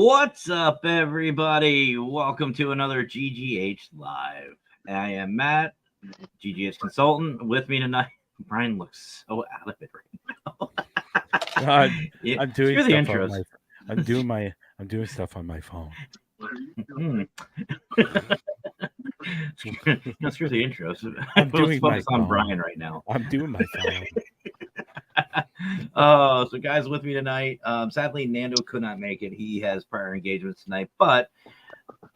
What's up, everybody? Welcome to another GGH Live. I am Matt, GGH consultant. With me tonight, Brian looks so out of it right now. I'm doing Screw the stuff on intros. I'm doing stuff on my phone. No, screw the intros. I'm Let's doing my focus on phone. Brian right now. I'm doing my phone. So guys, with me tonight. Sadly, Nando could not make it. He has prior engagements tonight, but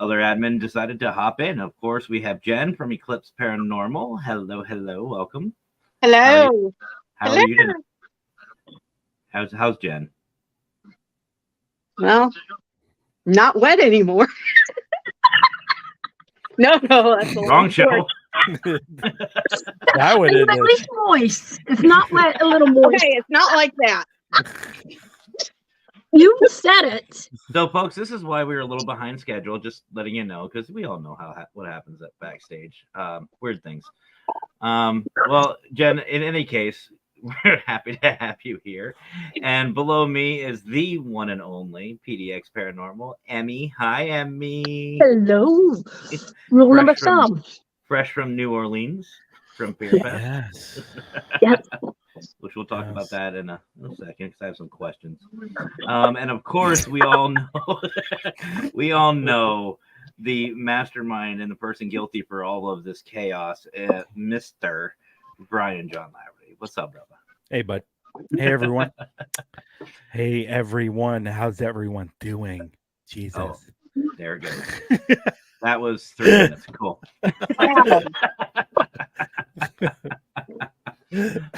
other admin decided to hop in. Of course, we have Jen from Eclipse Paranormal. Hello, welcome. Hello. How are you tonight? How's Jen? Well, not wet anymore. No, that's a Wrong show. That would At least moist. It's not wet, a little moist. Okay, it's not like that. You said it. So, folks, this is why we were a little behind schedule. Just letting you know, because we all know what happens at backstage. Weird things. Well, Jen, in any case, we're happy to have you here. And below me is the one and only PDX Paranormal, Emmy. Hi, Emmy. Hello. Rule number Fresh from- some. Fresh from New Orleans, from Beer Fest, Yes. Yes. which we'll talk about Yes. that in a second because I have some questions. And of course, we all know the mastermind and the person guilty for all of this chaos, Mr. Brian John Laverty. What's up, brother? Hey, bud. Hey, everyone. Hey, everyone. How's everyone doing? Jesus. Oh. There it goes. That was 3 minutes. Cool.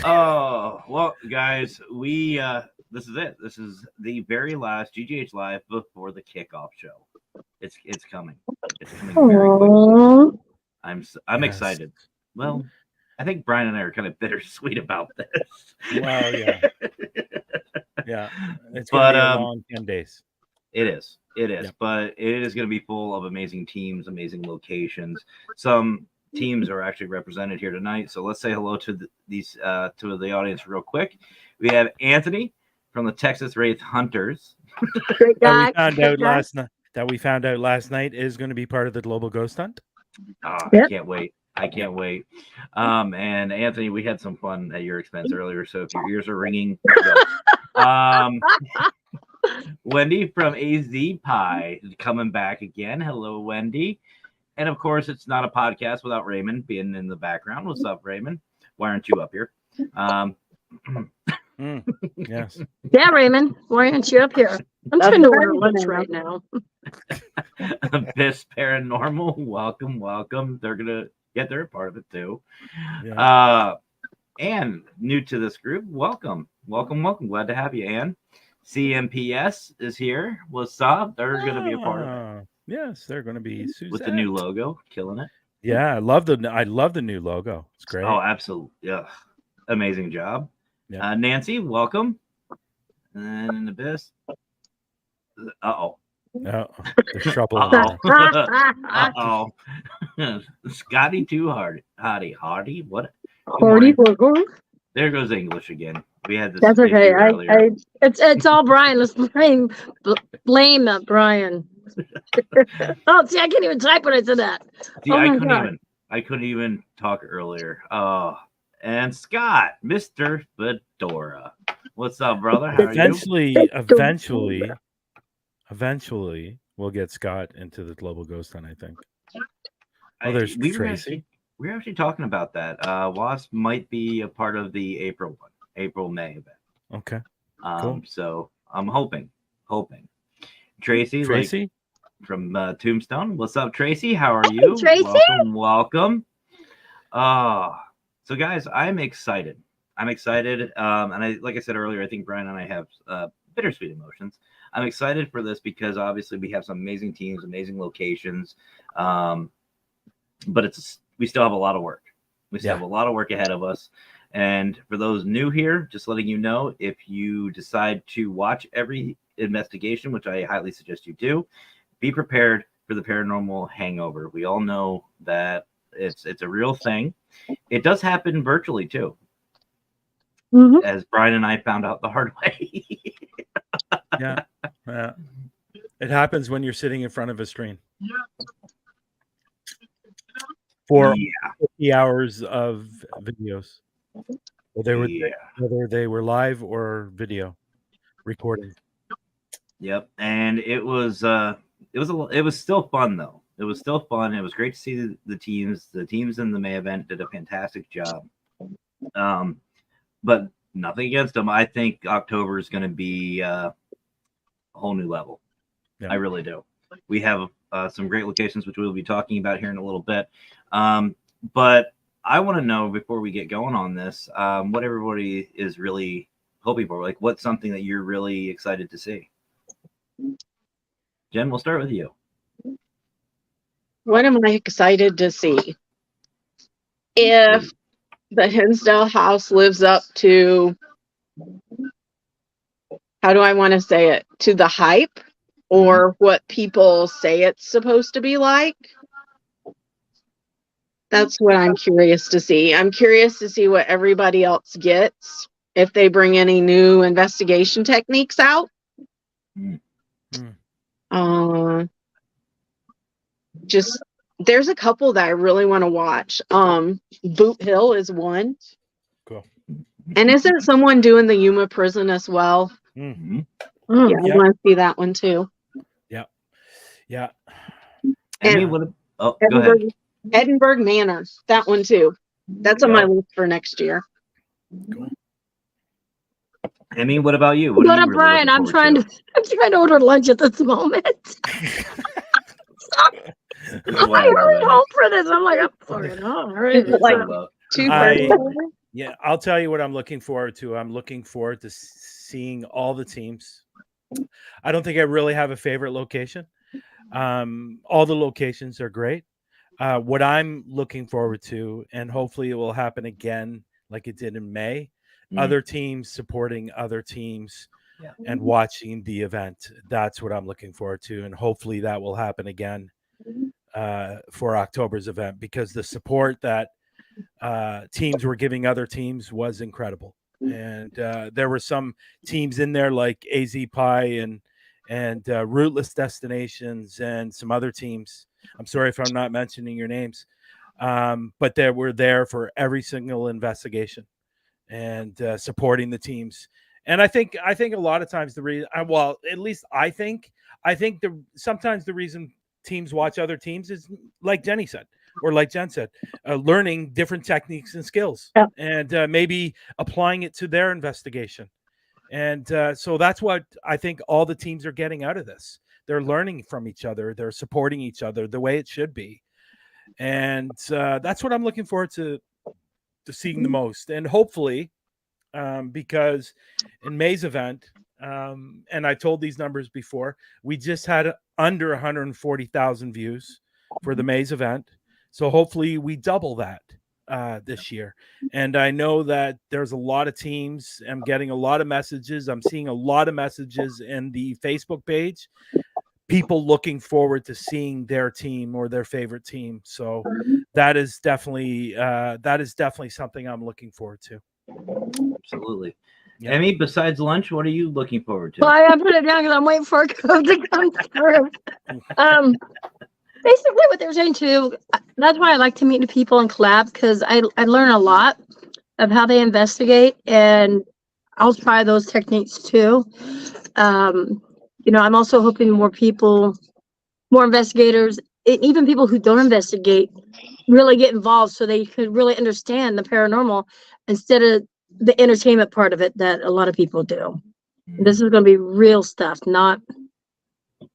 Oh, well, guys, we this is it. This is the very last GGH Live before the kickoff show. It's coming. It's coming very quickly. Aww. I'm Yes. excited. Well, I think Brian and I are kind of bittersweet about this. Well, yeah. Yeah. It's But, going to be a long 10 days. It is. Yep. But it is going to be full of amazing teams, amazing locations. Some teams are actually represented here tonight. So let's say hello to the audience real quick. We have Anthony from the Texas Wraith Hunters. Great That guy. we found out last night is going to be part of the Global Ghost Hunt. I Yep. can't wait. And Anthony, we had some fun at your expense earlier. So if your ears are ringing, go. Wendy from AZ Pie is coming back again. Hello, Wendy. And of course, it's not a podcast without Raymond being in the background. What's up, Raymond? Why aren't you up here? Yes. Yeah, Raymond. Why aren't you up here? I'm trying to order lunch right now. Abyss Paranormal, welcome. They're a part of it too. Yeah. And new to this group, welcome. Glad to have you, Ann. CMPS is here. What's up? They're going to be a part of it. Yes, they're going to be With the new logo, killing it. Yeah, I love the new logo. It's great. Oh, absolutely. Yeah. Amazing job. Yeah. Nancy, welcome. And Abyss. Uh-oh. Oh, there's trouble. Uh-oh. Scotty too Hardy. What? Good Hardy morning. Burger. There goes English again. We had this. That's okay. issue earlier. It's all Brian. Let's blame Brian. Oh, see, I can't even type when I said that. See, Oh I my God. couldn't even talk earlier. Oh, and Scott, Mr. Fedora. What's up, brother? How are you? Eventually, we'll get Scott into the Global Ghost Hunt, I think. Oh, I- there's we were Tracy. We're actually talking about that. Wasp might be a part of the April-May event. Okay. Cool. So I'm hoping. Tracy? From Tombstone. What's up, Tracy? How are you? Tracy. Welcome. So guys, I'm excited. And like I said earlier, I think Brian and I have bittersweet emotions. I'm excited for this because obviously we have some amazing teams, amazing locations, but we still have a lot of work. We still have a lot of work ahead of us. And for those new here, just letting you know, if you decide to watch every investigation, which I highly suggest you do, be prepared for the paranormal hangover. We all know that it's a real thing. It does happen virtually too. As Brian and I found out the hard way. Yeah. It happens when you're sitting in front of a screen for Yeah. 50 hours of videos. Whether Yeah. they were live or video recording. Yep. And it was still fun though. It was still fun. It was great to see the teams. The teams in the May event did a fantastic job. But nothing against them. I think October is going to be a whole new level. Yeah. I really do. We have some great locations, which we'll be talking about here in a little bit. But I want to know before we get going on this, what everybody is really hoping for. Like, what's something that you're really excited to see? Jen, we'll start with you. What am I excited to see? If the Hinsdale house lives up to, how do I want to say it? To the hype or what people say it's supposed to be like. That's what I'm curious to see. I'm curious to see what everybody else gets, if they bring any new investigation techniques out. Just there's a couple that I really want to watch. Boot Hill is one. Cool. And isn't someone doing the Yuma prison as well? Mm-hmm. Yeah, Yeah. I want to see that one too. Yeah. I mean, And go ahead. Edinburgh Manor, that one too. That's on my list for next year. I mean, what about you? What Go are you to really Brian. looking I'm forward trying to order lunch at this moment. I'm like, hurry home for this. I'm like, I'm sorry. No, all right. Like, to? Two I- birthdays. Yeah, I'll tell you what I'm looking forward to. I'm looking forward to seeing all the teams. I don't think I really have a favorite location. All the locations are great. What I'm looking forward to, and hopefully it will happen again like it did in May, other teams supporting other teams Yeah. and watching the event. That's what I'm looking forward to. And hopefully that will happen again for October's event, because the support that teams were giving other teams was incredible. And there were some teams in there like AZ Pie and Rootless Destinations and some other teams. I'm sorry if I'm not mentioning your names, but they were there for every single investigation and supporting the teams. And I think a lot of times the reason, well, at least I think sometimes the reason teams watch other teams is like Jenny said, or like Jen said, learning different techniques and skills, and maybe applying it to their investigation. And so that's what I think all the teams are getting out of this. They're learning from each other. They're supporting each other the way it should be. And that's what I'm looking forward to seeing the most. And hopefully, because in May's event, and I told these numbers before, we just had under 140,000 views for the May's event. So hopefully we double that this year. And I know that there's a lot of teams. I'm getting a lot of messages. I'm seeing a lot of messages in the Facebook page. People looking forward to seeing their team or their favorite team. So that is definitely something I'm looking forward to. Absolutely. Yeah. Emmy, besides lunch, what are you looking forward to? Well, I put it down because I'm waiting for a code to come through. Basically, what they're saying too. That's why I like to meet the people and collab, because I learn a lot of how they investigate, and I'll try those techniques too. I'm also hoping more investigators, even people who don't investigate, really get involved so they could really understand the paranormal instead of the entertainment part of it that a lot of people do. This is going to be real stuff, not,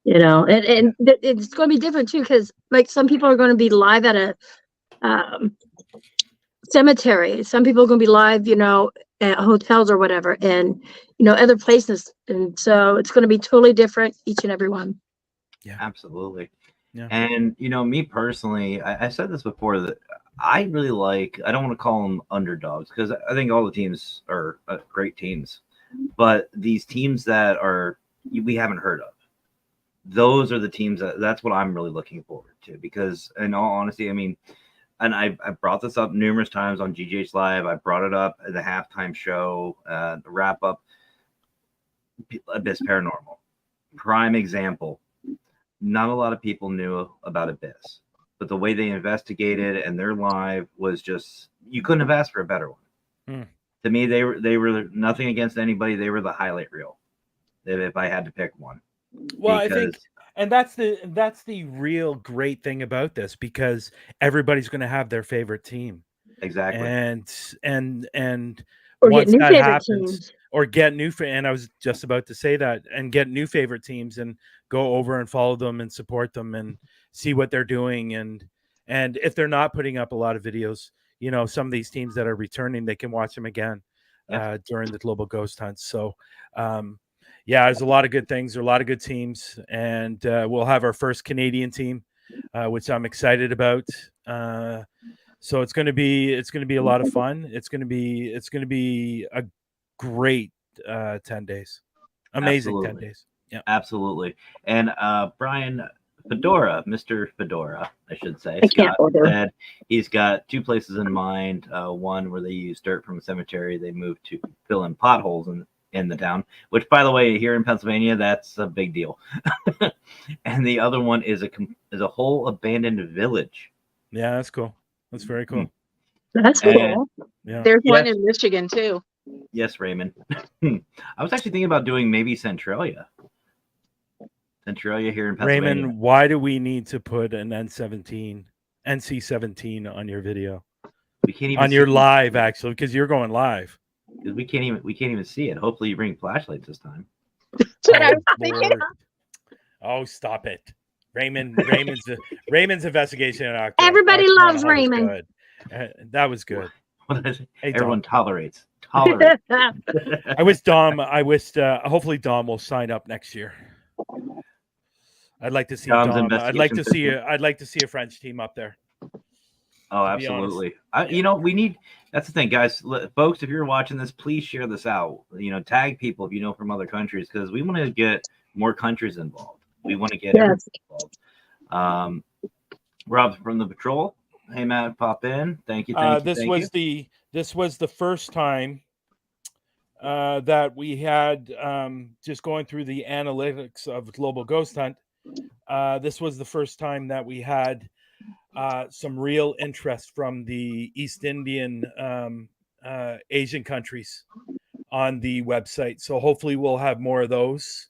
and it's going to be different too, because like some people are going to be live at a cemetery. Some people are going to be live, at hotels or whatever, and other places, and so it's going to be totally different each and every one. Yeah, absolutely. Yeah. And me personally, I said this before, that I really like, I don't want to call them underdogs, because I think all the teams are great teams, but these teams that we haven't heard of, those are the teams that's what I'm really looking forward to, because in all honesty, I mean, and I brought this up numerous times on GJ's Live. I brought it up at the halftime show, the wrap up, Abyss Paranormal, prime example. not a lot of people knew about Abyss, but the way they investigated and their live was just, you couldn't have asked for a better one. To me, they were nothing against anybody. They were the highlight reel, if I had to pick one. Well, I think, and that's the real great thing about this, because everybody's going to have their favorite team. Exactly. And Or once get new that favorite happens, teams. or get new, and I was just about to say that, and get new favorite teams and go over and follow them and support them and see what they're doing. And if they're not putting up a lot of videos, you know, some of these teams that are returning, they can watch them again during the Global Ghost Hunt. So, yeah, there's a lot of good things. There are a lot of good teams, and we'll have our first Canadian team, which I'm excited about. So it's going to be a lot of fun. It's going to be a great 10 days. Amazing. Absolutely. 10 days. Yeah, absolutely. And Brian Fedora, Mr. Fedora, I should say, I can't Scott, order. said he's got two places in mind. One where they use dirt from a cemetery. They moved to fill in potholes in the town, which, by the way, here in Pennsylvania, that's a big deal. And the other one is a whole abandoned village. yeah, that's cool. That's very cool. That's And- cool. Yeah. There's one Yes. in Michigan too. Yes, Raymond. I was actually thinking about doing maybe Centralia. Centralia here in Pennsylvania. Raymond, why do we need to put an NC-17 on your video? We can't even On your see it. live, actually, because you're going live. 'Cause we can't even see it. Hopefully, you bring flashlights this time. That's what I Oh, was thinking. Lord. Oh, stop it. Raymond's investigation in October. Everybody October loves was Raymond. good. That was good. What did I say? Hey, Everyone Dom. tolerates. That's I wish hopefully Dom will sign up next year. I'd like to see Dom's Dom. I'd like to investigation see a French team up there. Oh, to be honest. absolutely. We need. That's the thing, guys. Folks, if you're watching this, please share this out. Tag people if you know from other countries, because we want to get more countries involved. We want to get everyone involved. Rob from the patrol. Hey, Matt, pop in. Thank you. This was the first time that we had, just going through the analytics of Global Ghost Hunt. This was the first time that we had some real interest from the East Indian Asian countries on the website. So hopefully we'll have more of those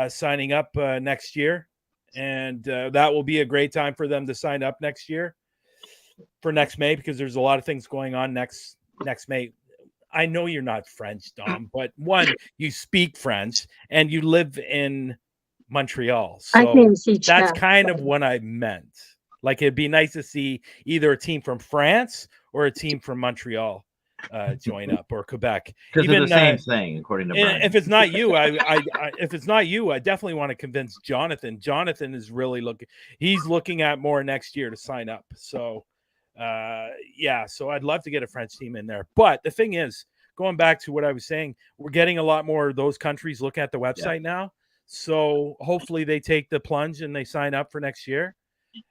signing up next year. And that will be a great time for them to sign up next year for next May, because there's a lot of things going on next May. I know you're not French, Dom, but one, you speak French and you live in Montreal. I So can see that's chat. kind of what I meant. Like, it'd be nice to see either a team from France or a team from Montreal join up, or Quebec. Because they're Even, the same thing, according to Brian. if it's not you, if it's not you, I definitely want to convince Jonathan. Jonathan is really he's looking at more next year to sign up. So, yeah, so I'd love to get a French team in there. But the thing is, going back to what I was saying, we're getting a lot more of those countries look at the website now. So hopefully they take the plunge and they sign up for next year.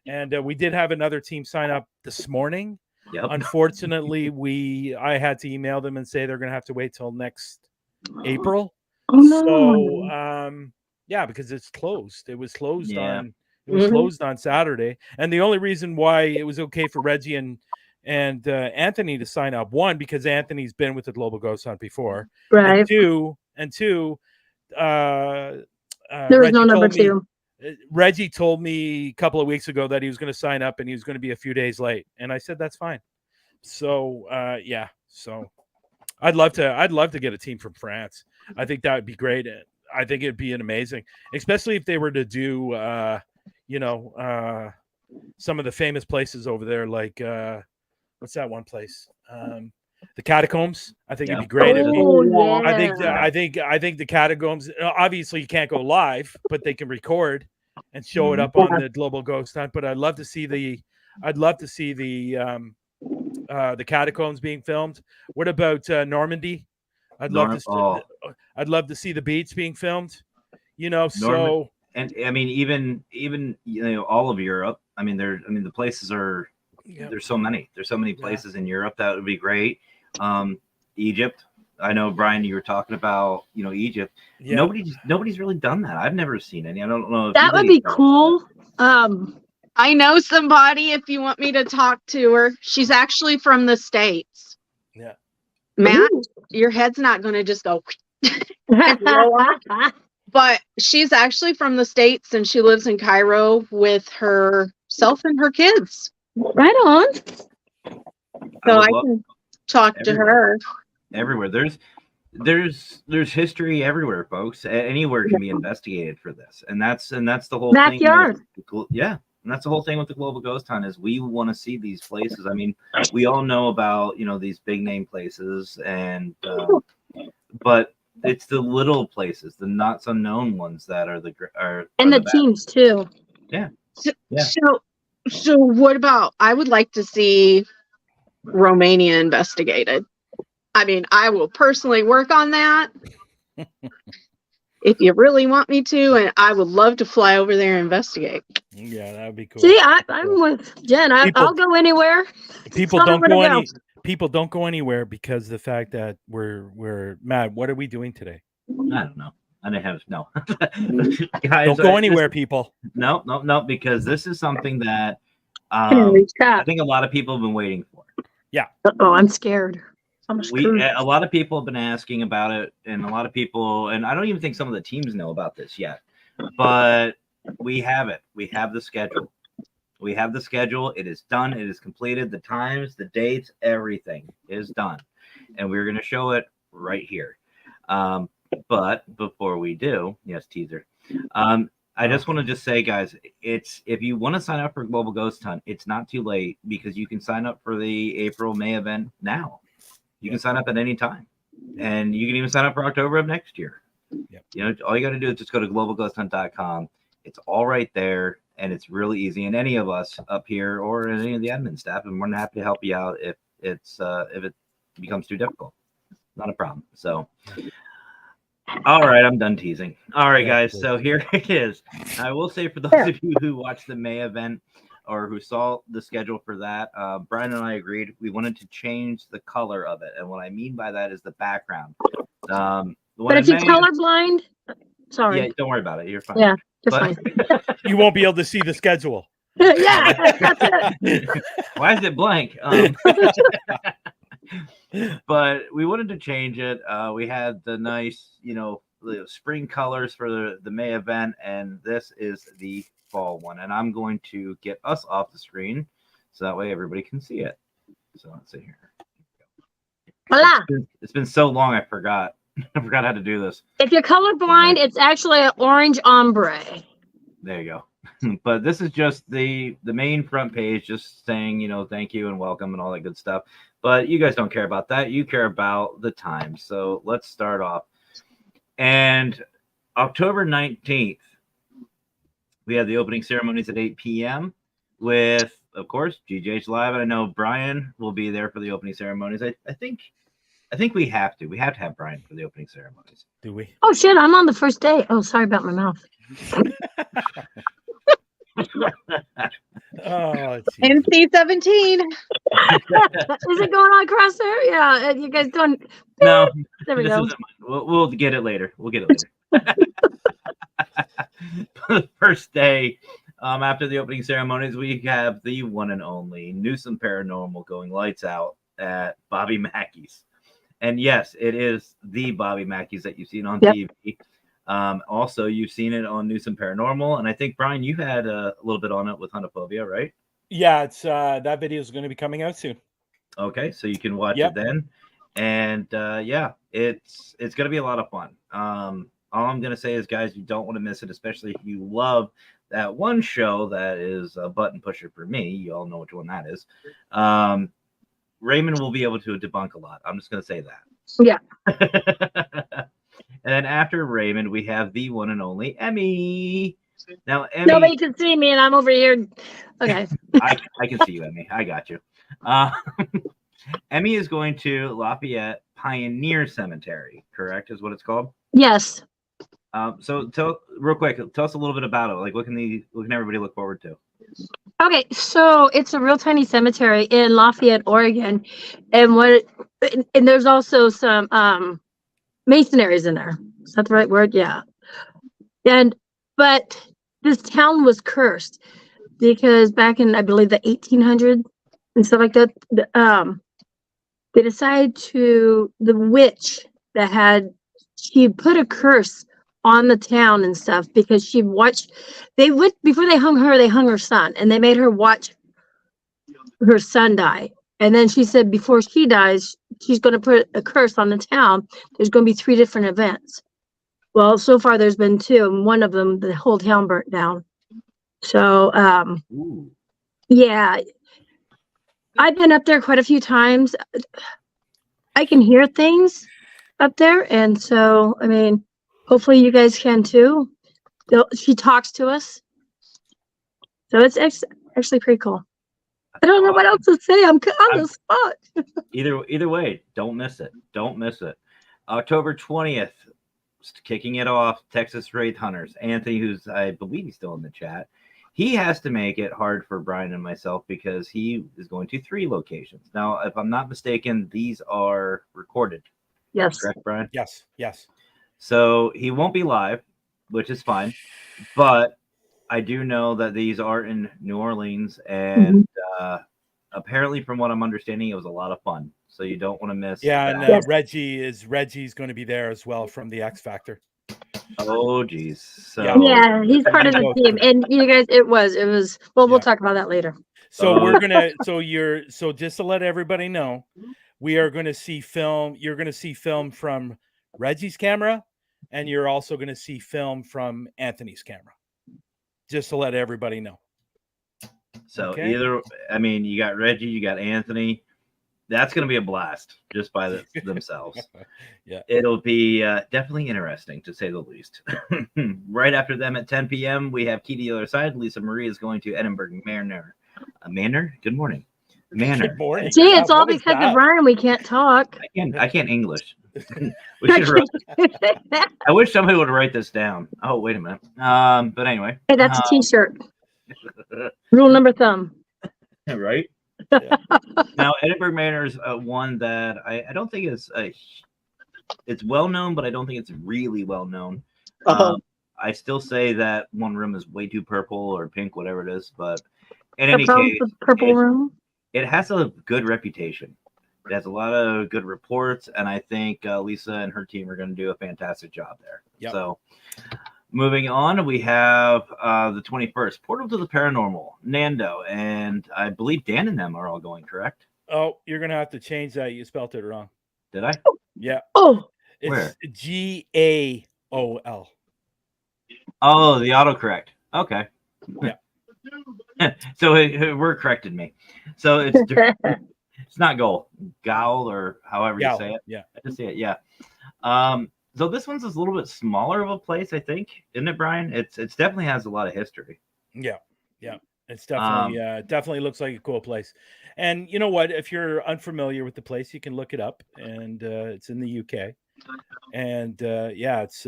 And we did have another team sign up this morning. Yep. Unfortunately, I had to email them and say they're going to have to wait till next April. Oh no. So, yeah, because it's closed. It was closed Yeah. closed on Saturday. And the only reason why it was okay for Reggie and Anthony to sign up, one, because Anthony's been with the Global Ghost Hunt before, Right. and two, There was Reggie no number told me- 2. Reggie told me a couple of weeks ago that he was going to sign up and he was going to be a few days late, and I said that's fine. So yeah, so I'd love to get a team from France. I think that would be great. I think it'd be an amazing, especially if they were to do some of the famous places over there, like what's that one place? The Catacombs. I think it'd be great. It'd be- Oh, yeah. I think the Catacombs. Obviously, you can't go live, but they can record and show it up on the Global Ghost Hunt. But I'd love to see the Catacombs being filmed. What about Normandy? I'd love to see the beach being filmed. So And I mean, even all of Europe. I mean, the places are. yeah. There's so many. There's so many places in Europe that would be great. Egypt, I know, Brian, you were talking about, Egypt. Yeah. Nobody's really done that. I've never seen any. I don't know if That would be cool. I know somebody if you want me to talk to her. She's actually from the States. Yeah. Matt, your head's not going to just go. But she's actually from the States and she lives in Cairo with herself and her kids. Right on. So I can talk to her. Everywhere. There's history everywhere, folks. Anywhere can be investigated for this. And that's the whole Backyard. thing. Yeah. And that's the whole thing with the Global Ghost Hunt is we want to see these places. I mean, we all know about, these big name places but it's the little places, the not so known ones that are the the teams too. Yeah. So what about? I would like to see Romania investigated. I mean, I will personally work on that if you really want me to, and I would love to fly over there and investigate. Yeah, that would be cool. See, I'm with Jen. I'll go anywhere. People Tell me don't where go to go. People don't go anywhere because the fact that we're Matt. What are we doing today? I don't know. I didn't have no. Guys, don't go anywhere, people. No, because this is something that I I think a lot of people have been waiting for. Yeah. Oh, I'm scared. A lot of people have been asking about it, and a lot of people, and I don't even think some of the teams know about this yet, but we have it. We have the schedule. We have the schedule. It is done. It is completed. The times, the dates, everything is done, and we're going to show it right here. But before we do, yes, teaser. I just want to just say, guys, if you want to sign up for Global Ghost Hunt, it's not too late because you can sign up for the April-May event now. You can sign up at any time, and you can even sign up for October of next year. Yep. All you got to do is just go to globalghosthunt.com. It's all right there, and it's really easy. And any of us up here or any of the admin staff, I'm more than happy to help you out if it becomes too difficult. Not a problem. So. All right, I'm done teasing. All right, guys. So here it is. I will say for those of you who watched the May event or who saw the schedule for that, Brian and I agreed we wanted to change the color of it. And what I mean by that is the background. But if you're colorblind, sorry. Yeah, don't worry about it. You're fine. Yeah, you're fine. You won't be able to see the schedule. Yeah, that's it. Why is it blank? But we wanted to change it. We had the nice, the spring colors for the May event, and this is the fall one. And I'm going to get us off the screen so that way everybody can see it. So let's see here. Voila. It's been so long, I forgot. I forgot how to do this. If you're colorblind, it's actually an orange ombre. There you go. But this is just the main front page, just saying, thank you and welcome and all that good stuff. But you guys don't care about that. You care about the time. So let's start off. And October 19th, we have the opening ceremonies at 8 p.m. with, of course, GGH Live. And I know Brian will be there for the opening ceremonies. I think we have to. We have to have Brian for the opening ceremonies. Do we? Oh, shit. I'm on the first day. Oh, sorry about my mouth. Oh, NC-17. Is it going on across there? Yeah, you guys don't. No, there we go. We'll get it later. We'll get it later. The first day, after the opening ceremonies, we have the one and only Newsome Paranormal going lights out at Bobby Mackey's. And yes, it is the Bobby Mackey's that you've seen on TV. Also, you've seen it on Newsome Paranormal, and I think Brian, you had a little bit on it with Huntophobia, right? Yeah, it's that video is going to be coming out soon. Okay, so you can watch it then, and it's going to be a lot of fun. All I'm going to say is, guys, you don't want to miss it, especially if you love that one show that is a button pusher for me. You all know which one that is. Raymond will be able to debunk a lot. I'm just going to say that. Yeah. And then after Raymond, we have the one and only Emmy. Now, Emmy, nobody can see me, and I'm over here. Okay. I can see you, Emmy. I got you. Emmy is going to Lafayette Pioneer Cemetery, correct? Is what it's called? Yes. So tell real quick, tell us a little bit about it. Like, what can everybody look forward to? Okay, so it's a real tiny cemetery in Lafayette, Oregon, and and there's also some masonaries in there. Is that the right word? Yeah. And but this town was cursed because back in I believe the 1800s and stuff like that, they decided the witch that she put a curse on the town and stuff because she watched they would before they hung her son and they made her watch her son die. And then she said before she dies, she's going to put a curse on the town. There's going to be 3 different events. Well, so far there's been 2, and one of them the whole town burnt down. So Ooh. yeah, I've been up there quite a few times. I can hear things up there, and so I mean, hopefully you guys can too. She talks to us, so it's actually pretty cool. I don't know what else to say. I'm on the spot. Either way, don't miss it. Don't miss it. October 20th, kicking it off, Texas Wraith Hunters. Anthony, who's I believe he's still in the chat, he has to make it hard for Brian and myself because he is going to 3 locations. Now, if I'm not mistaken, these are recorded. Yes. Correct, Brian? Yes. Yes. So he won't be live, which is fine. But I do know that these are in New Orleans, and apparently, from what I'm understanding, it was a lot of fun. So you don't want to miss. Yeah, that. and Reggie's going to be there as well from the X Factor. Oh, geez. So Yeah, he's part of the team, and you guys, it was. Well, we'll talk about that later. So we're gonna. So just to let everybody know, we are going to see film. You're going to see film from Reggie's camera, and you're also going to see film from Anthony's camera. Just to let everybody know. So you got Reggie, you got Anthony. That's going to be a blast just by themselves. Yeah, it'll be definitely interesting to say the least. Right after them at 10 p.m., we have Key to the Other Side. Lisa Marie is going to Edinburgh Manor. Manor? Good morning. Manor. Good morning. See, it's all because of Brian. We can't talk. I can't English. I wish somebody would write this down. Oh, wait a minute. But anyway. Hey, that's a T-shirt. Rule number thumb. Right? Yeah. Now, Edinburgh Manor is one that I don't think is it's well known, but I don't think it's really well known. I still say that one room is way too purple or pink, whatever it is. But in any case, purple room. It has a good reputation. It has a lot of good reports, and I think Lisa and her team are going to do a fantastic job there. Yep. So, moving on, we have the 21st, Portal to the Paranormal, Nando, and I believe Dan and them are all going, correct? Oh, you're going to have to change that. You spelled it wrong. Did I? Yeah. Oh. It's where? GAOL. Oh, the autocorrect. Okay. Yeah. So we're corrected me. So it's not goal, or however you say it. Yeah. I just say it. Yeah. So this one's a little bit smaller of a place, I think, isn't it, Brian? It's definitely has a lot of history. Yeah. It's definitely definitely looks like a cool place. And you know what? If you're unfamiliar with the place, you can look it up, and it's in the UK. And it's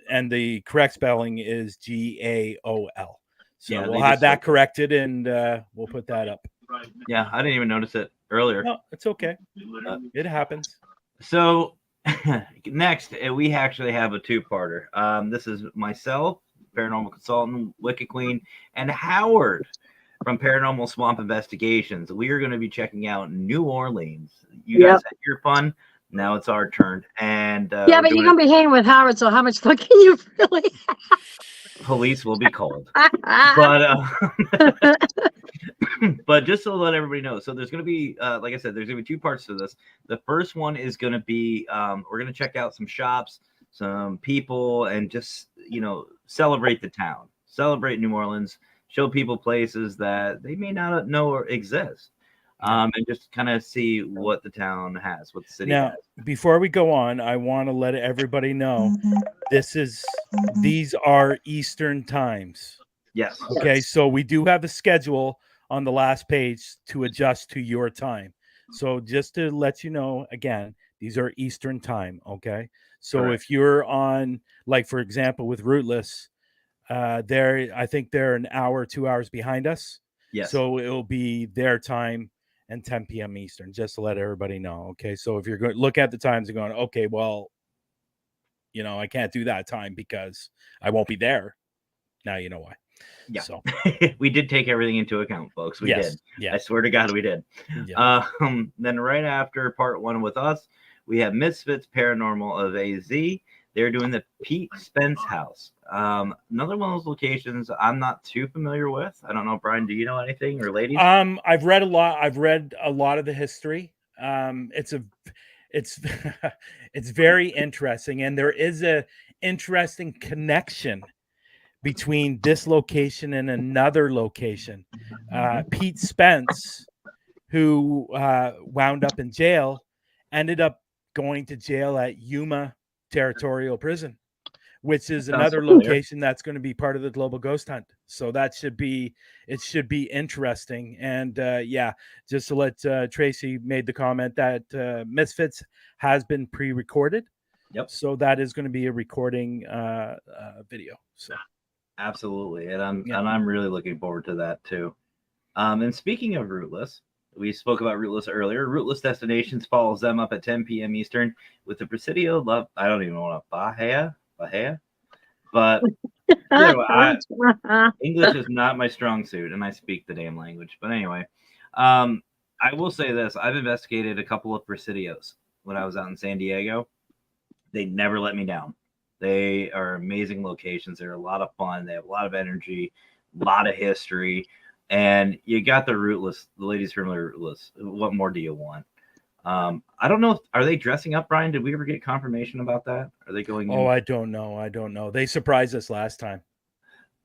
and the correct spelling is GAOL. So we'll have that corrected, and we'll put that up. Yeah, I didn't even notice it earlier. No, it's okay. It happens. So next, we actually have a 2-parter. This is myself, paranormal consultant, Wicked Queen, and Howard from Paranormal Swamp Investigations. We are going to be checking out New Orleans. You guys had your fun. Now it's our turn. And but you're going to be hanging with Howard, so how much fun can you really have? Police will be called. But just to let everybody know, so there's going to be, like I said, there's going to be 2 parts to this. The first one is going to be, we're going to check out some shops, some people, and just, celebrate the town, celebrate New Orleans, show people places that they may not know or exist. And just kind of see what the town has, what the city has. Before we go on, I want to let everybody know these are Eastern times. Yes. Okay, so we do have a schedule on the last page to adjust to your time. So just to let you know, again, these are Eastern time. Okay, so if you're on, like for example, with Rootless, I think they're an hour, 2 hours behind us. Yes. So it will be their time and 10 p.m. Eastern, just to let everybody know. Okay. So if you're going to look at the times and going, okay, well, I can't do that time because I won't be there. Now you know why. Yeah. So we did take everything into account, folks. We did. Yeah. I swear to God, we did. Yeah. Then right after part 1 with us, we have Misfits Paranormal of AZ. They're doing the Pete Spence House. Another one of those locations I'm not too familiar with. I don't know, Brian. Do you know anything, or ladies? I've read a lot. I've read a lot of the history. It's it's very interesting, and there is a interesting connection between this location and another location. Pete Spence, who wound up in jail, ended up going to jail at Yuma Territorial Prison, which is another location that's going to be part of the Global Ghost Hunt. So it should be interesting. And just to let Tracy made the comment that Misfits has been pre-recorded. Yep. So that is going to be a recording video. So absolutely, and I'm really looking forward to that too. And speaking of Rootless, we spoke about Rootless earlier. Rootless Destinations follows them up at 10 p.m. Eastern with the Presidio Love. I don't even know what Bahia, but anyway, English is not my strong suit, and I speak the damn language. But anyway, I will say this: I've investigated a couple of Presidios when I was out in San Diego. They never let me down. They are amazing locations. They're a lot of fun. They have a lot of energy, a lot of history. And you got the Rootless, the ladies from the Rootless. What more do you want? I don't know. Are they dressing up, Brian? Did we ever get confirmation about that? Are they going? Oh, I don't know. They surprised us last time.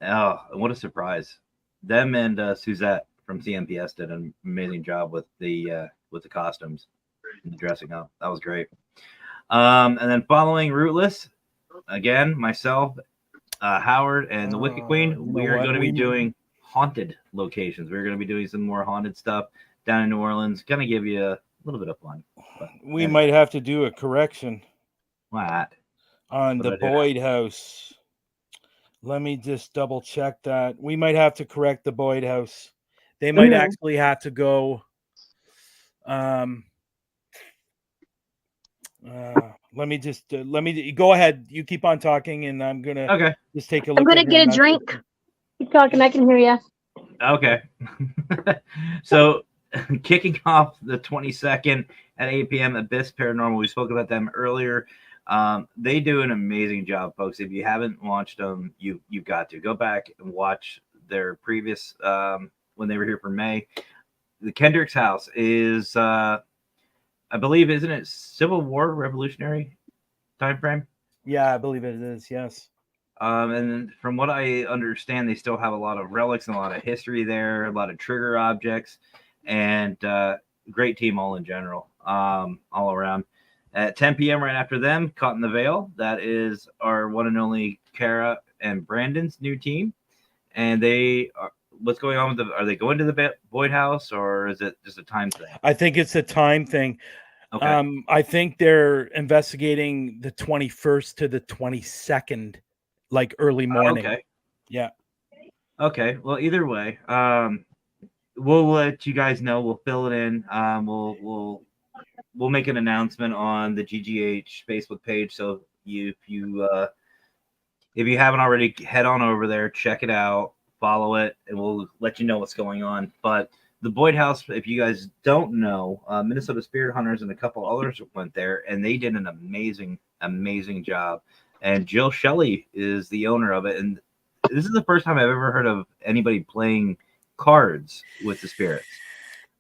Oh, what a surprise! Them and Suzette from CMPS did an amazing job with the costumes and the dressing up. That was great. And then following Rootless, again, myself, Howard, and the Wicked Queen, we are going to be doing haunted locations. We're going to be doing some more haunted stuff down in New Orleans. Going to give you a little bit of fun. We might have to do a correction. What? On the Boyd House. Let me just double check that. We might have to correct the Boyd House. They might actually have to go. Let me go ahead. You keep on talking, and I'm gonna just take a look. I'm gonna get a drink. Keep talking. I can hear you. Okay. So, kicking off the 22nd at 8 p.m. Abyss Paranormal. We spoke about them earlier. They do an amazing job, folks. If you haven't watched them, you've got to go back and watch their previous when they were here for May. The Kendrick's House is, I believe, isn't it Civil War Revolutionary time frame? Yeah, I believe it is. Yes. And from what I understand, they still have a lot of relics and a lot of history there, a lot of trigger objects, and great team all in general, all around. At 10 p.m. right after them, Caught in the Veil. That is our one and only Kara and Brandon's new team. And they are, what's going on with are they going to the Boyd House, or is it just a time thing? I think it's a time thing. Okay. I think they're investigating the 21st to the 22nd, like early morning. Okay. Yeah. Okay. Well, either way, we'll let you guys know. We'll fill it in. We'll make an announcement on the GGH Facebook page. So if you haven't already, head on over there, check it out, follow it, and we'll let you know what's going on. But the Boyd House, if you guys don't know, Minnesota Spirit Hunters and a couple others went there, and they did an amazing, amazing job. And Jill Shelley is the owner of it. And this is the first time I've ever heard of anybody playing cards with the spirits,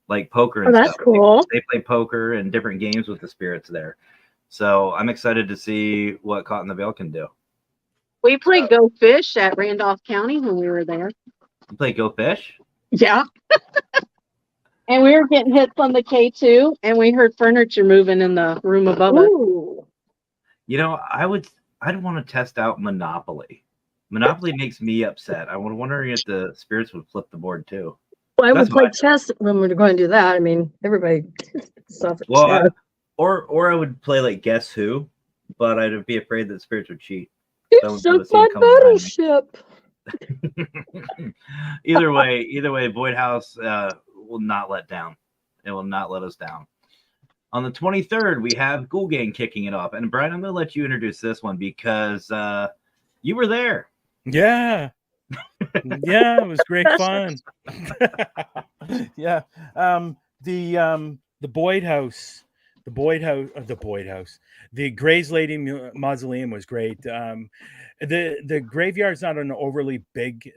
like poker and that's stuff. Cool. They play poker and different games with the spirits there. So I'm excited to see what Caught in the Veil can do. We played Go Fish at Randolph County when we were there. You play Go Fish? Yeah. And we were getting hits on the K2, and we heard furniture moving in the room above us. You know, I'd want to test out Monopoly. Monopoly makes me upset. I was wondering if the spirits would flip the board too. Well, I would play chess when we're going to do that. I mean, everybody stuff. Well, or I would play like Guess Who, but I'd be afraid that spirits would cheat. It's so fun battleship. Either way, Boyd House will not let down. It will not let us down. On the 23rd, we have Ghoul Gang kicking it off. And Brian, I'm going to let you introduce this one because you were there. Yeah. Yeah, it was great fun. Yeah. The Boyd House, the Gray's Lady Mausoleum was great. The graveyard's not an overly big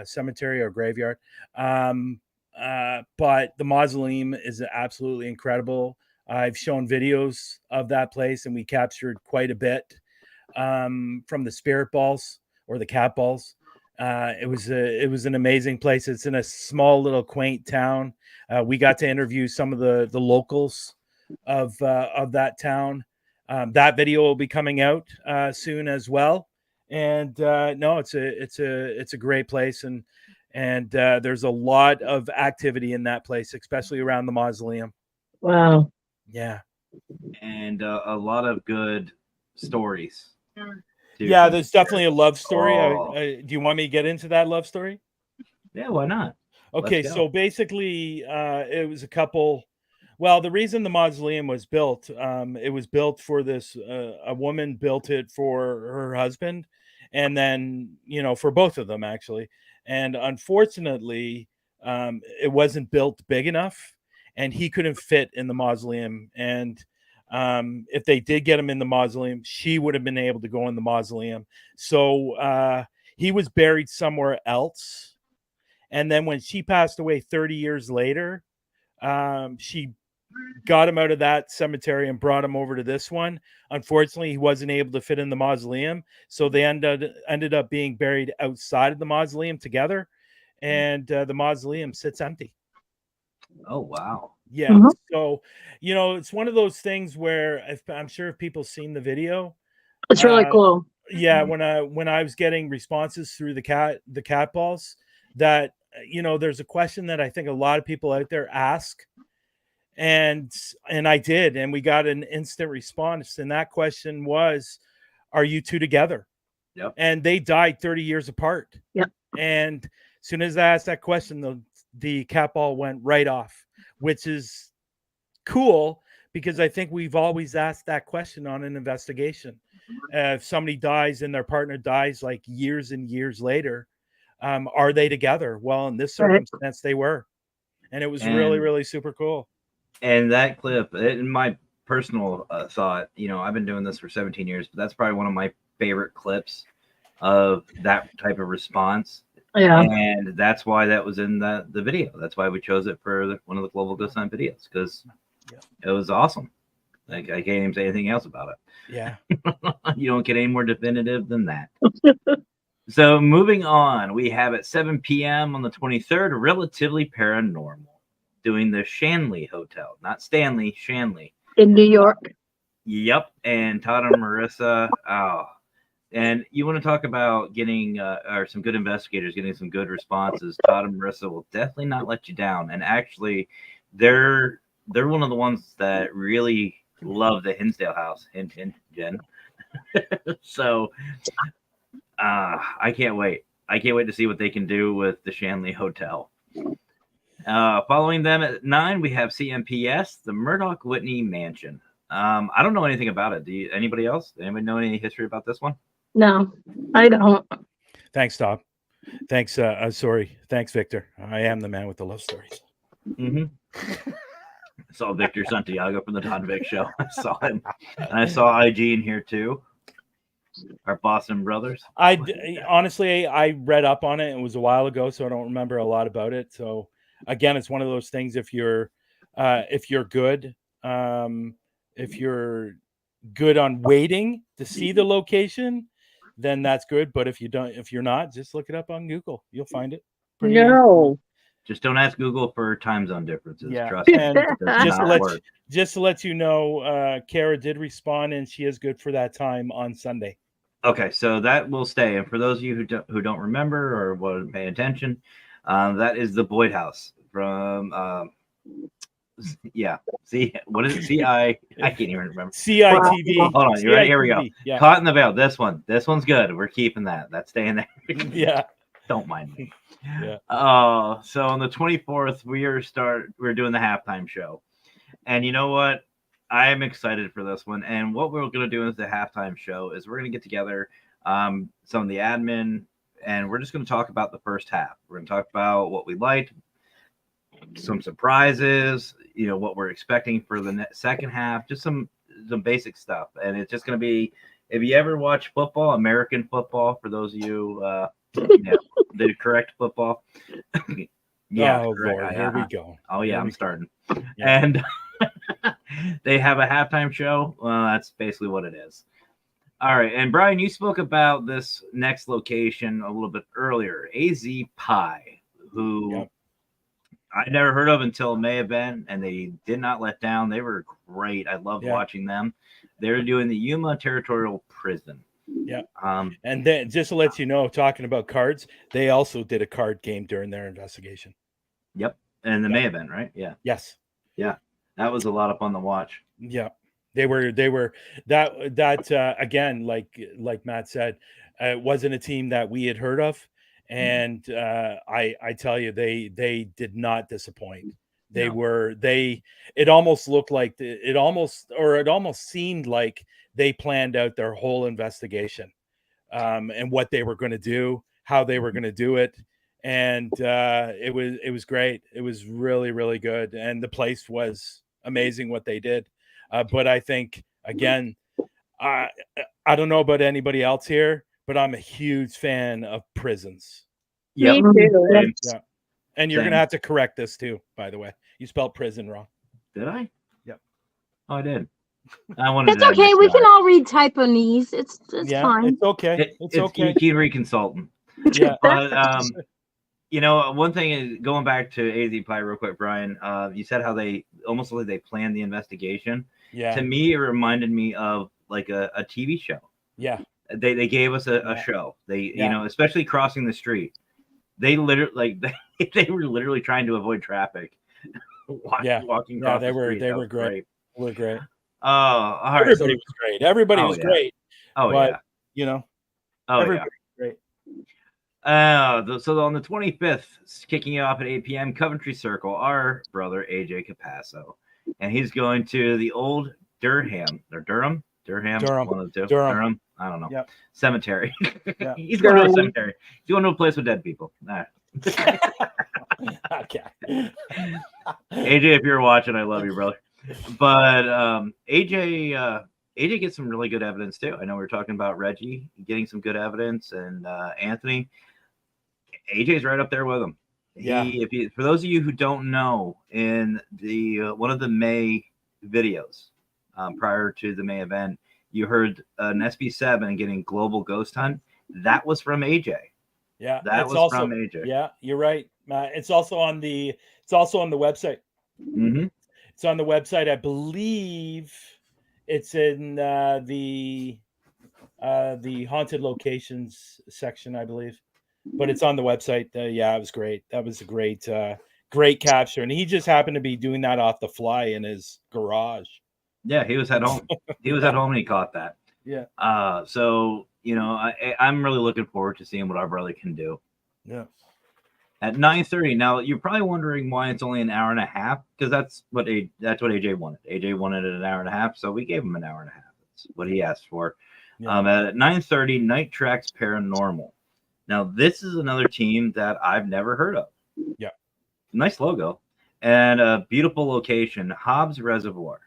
cemetery or graveyard, but the mausoleum is absolutely incredible. I've shown videos of that place, and we captured quite a bit from the spirit balls or the cat balls. It was an amazing place. It's in a small little quaint town. We got to interview some of the locals of that town. That video will be coming out soon as well. And no, it's a great place, and there's a lot of activity in that place, especially around the mausoleum. Wow. Yeah. And a lot of good stories. Yeah, there's definitely a love story. Oh. Do you want me to get into that love story? Yeah, why not? Okay, so basically, it was a couple. Well, the reason the mausoleum was built, it was built for this. A woman built it for her husband, and then for both of them actually. And unfortunately, it wasn't built big enough, and he couldn't fit in the mausoleum. And if they did get him in the mausoleum, she would have been able to go in the mausoleum. So he was buried somewhere else. And then when she passed away 30 years later, she got him out of that cemetery and brought him over to this one. Unfortunately, he wasn't able to fit in the mausoleum. So they ended up being buried outside of the mausoleum together. And the mausoleum sits empty. Oh, wow. Yeah. Mm-hmm. So, it's one of those things where I'm sure if people seen the video, It's really cool. yeah, when I was getting responses through the cat balls, that there's a question that I think a lot of people out there ask, and I did, and we got an instant response, and that question was, are you two together? Yep. And they died 30 years apart. Yep. And as soon as I asked that question, the cat ball went right off, which is cool because I think we've always asked that question on an investigation. If somebody dies and their partner dies like years and years later, are they together? Well, in this circumstance, they were, and it was really, really super cool. And that clip, in my personal thought, I've been doing this for 17 years, but that's probably one of my favorite clips of that type of response. Yeah. And that's why that was in the video. That's why we chose it for one of the Global Ghost Hunt videos, because it was awesome. Like, I can't even say anything else about it. Yeah. You don't get any more definitive than that. So moving on, we have at 7 p.m. on the 23rd, Relatively Paranormal, doing the Shanley Hotel. Not Stanley, Shanley. In New York. Yep. And Todd and Marissa. Oh. And you want to talk about getting or some good investigators getting some good responses. Todd and Marissa will definitely not let you down. And actually, they're one of the ones that really love the Hinsdale house. Hint, hint, Jen. So I can't wait. I can't wait to see what they can do with the Shanley Hotel. Following them at 9, we have CMPS, the Murdoch Whitney Mansion. I don't know anything about it. Anybody else? Anybody know any history about this one? No, I don't. Thanks, Todd. Thanks. Sorry. Thanks, Victor. I am the man with the love stories. Mm-hmm. I saw Victor Santiago from the Todd Vick Show. I saw him. And I saw IG in here too. Our Boston brothers. Honestly, I read up on it. It was a while ago, so I don't remember a lot about it. So again, it's one of those things. If you're good, if you're good on waiting to see the location, then that's good. But if you're not, just look it up on Google. You'll find it. No. Just don't ask Google for time zone differences. Yeah. Trust me. And It does not work. just to let you know, Kara did respond, and she is good for that time on Sunday. Okay, so that will stay. And for those of you who don't remember or wasn't paying attention, that is the Boyd House from Yeah. See, what is it? I can't even remember. CITV. Hold on, you ready? Here we go. CITV, yeah. Caught in the Veil. This one's good. We're keeping that. That's staying there. Yeah. Don't mind me. Yeah. So on the 24th, we're doing the halftime show. And you know what? I am excited for this one. And what we're going to do is the halftime show is we're going to get together some of the admin, and we're just going to talk about the first half. We're going to talk about what we liked, some surprises, what we're expecting for the second half, just some basic stuff. And it's just going to be, if you ever watch football, American football, for those of you, the correct football. Yeah. Oh, correct. Lord, here we go. Oh, yeah, Here I'm we starting. Yeah. And they have a halftime show. Well, that's basically what it is. All right. And Brian, you spoke about this next location a little bit earlier, AZ Pie, who Yep. I never heard of until May have been, and they did not let down. They were great. I loved Yeah. watching them. They're doing the Yuma Territorial Prison. Yeah. And then just to let you know, talking about cards, they also did a card game during their investigation. Yep. And the Yep. May have been, right? Yeah. Yes. Yeah. That was a lot of fun to watch. Yeah. They were that again, like Matt said, it wasn't a team that we had heard of. And I tell you, they did not disappoint. They No. were it almost looked like it almost seemed like they planned out their whole investigation, and what they were going to do, how they were going to do it. And it was great. It was really, really good. And the place was amazing what they did. But I think, again, I don't know about anybody else here, but I'm a huge fan of prisons. Yep. Me too. Same. Yeah. And you're Same. going to have to correct this too, by the way. You spelled prison wrong. Did I? Yep. Oh, I did. I wanted It's to okay. We can all read Taiwanese. It's Yeah, fine. it's okay. It's okay. Kiwi consultant. Yeah. But one thing is, going back to AZ Pie real quick, Brian. You said how they almost like they planned the investigation. Yeah. To me, it reminded me of like a TV show. Yeah. They gave us a Yeah. show. They Yeah. especially crossing the street. They literally they were literally trying to avoid traffic. Walking Yeah, across they the were street. they That were was great. We're great. Oh, all right. Everybody was great. Everybody Oh, was yeah. great. Oh but, yeah. You know, Oh everybody yeah. was great. So on the 25th, kicking it off at 8 p.m., Coventry Circle, our brother AJ Capasso, and he's going to the old Durham, Durham. one of the two. Durham. I don't know. Yep. Cemetery. Yeah. He's going to a Durham. cemetery. He's going to a place with dead people. Nah. Okay. AJ, if you're watching, I love you, brother. But AJ gets some really good evidence too. I know we were talking about Reggie getting some good evidence, and Anthony. AJ's right up there with him. Yeah. For those of you who don't know, in the one of the May videos prior to the May event, you heard an SB7 getting Global Ghost Hunt. That was from AJ. Yeah. That it's was also, from AJ. Yeah, you're right, Matt. It's also on the website. Mm-hmm. It's on the website. I believe it's in the haunted locations section, I believe. But it's on the website. Yeah, it was great. That was a great capture. And he just happened to be doing that off the fly in his garage. Yeah, he was at home. He was at home and he caught that. Yeah. So I'm really looking forward to seeing what our brother can do. Yeah. At 9:30. Now you're probably wondering why it's only an hour and a half, because that's what AJ wanted. AJ wanted it an hour and a half, so we gave him an hour and a half. That's what he asked for. Yeah. At 9:30, Night Tracks Paranormal. Now this is another team that I've never heard of. Yeah. Nice logo and a beautiful location, Hobbs Reservoir.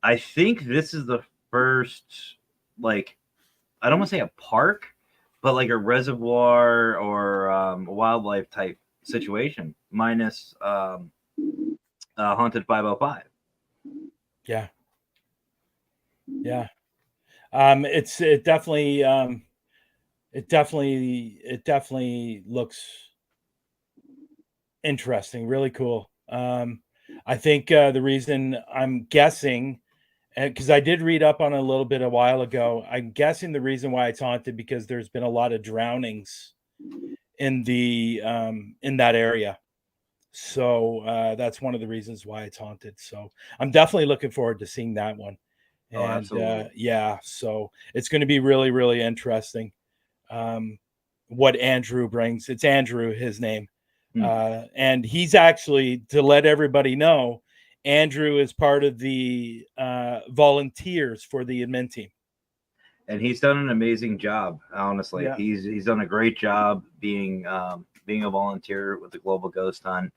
I think this is the first, like, I don't want to say a park, but like a reservoir or a wildlife type situation, minus Haunted 505. Yeah. Yeah. It definitely looks interesting, really cool. I think the reason I'm guessing, because I did read up on it a little bit a while ago, I'm guessing the reason why it's haunted because there's been a lot of drownings in the in that area. So that's one of the reasons why it's haunted. So I'm definitely looking forward to seeing that one. Oh, And absolutely. yeah, so it's going to be really, really interesting. What Andrew brings. It's Andrew, his name. And he's actually, to let everybody know, Andrew is part of the volunteers for the admin team. And he's done an amazing job. Honestly, Yeah. he's done a great job being a volunteer with the Global Ghost Hunt.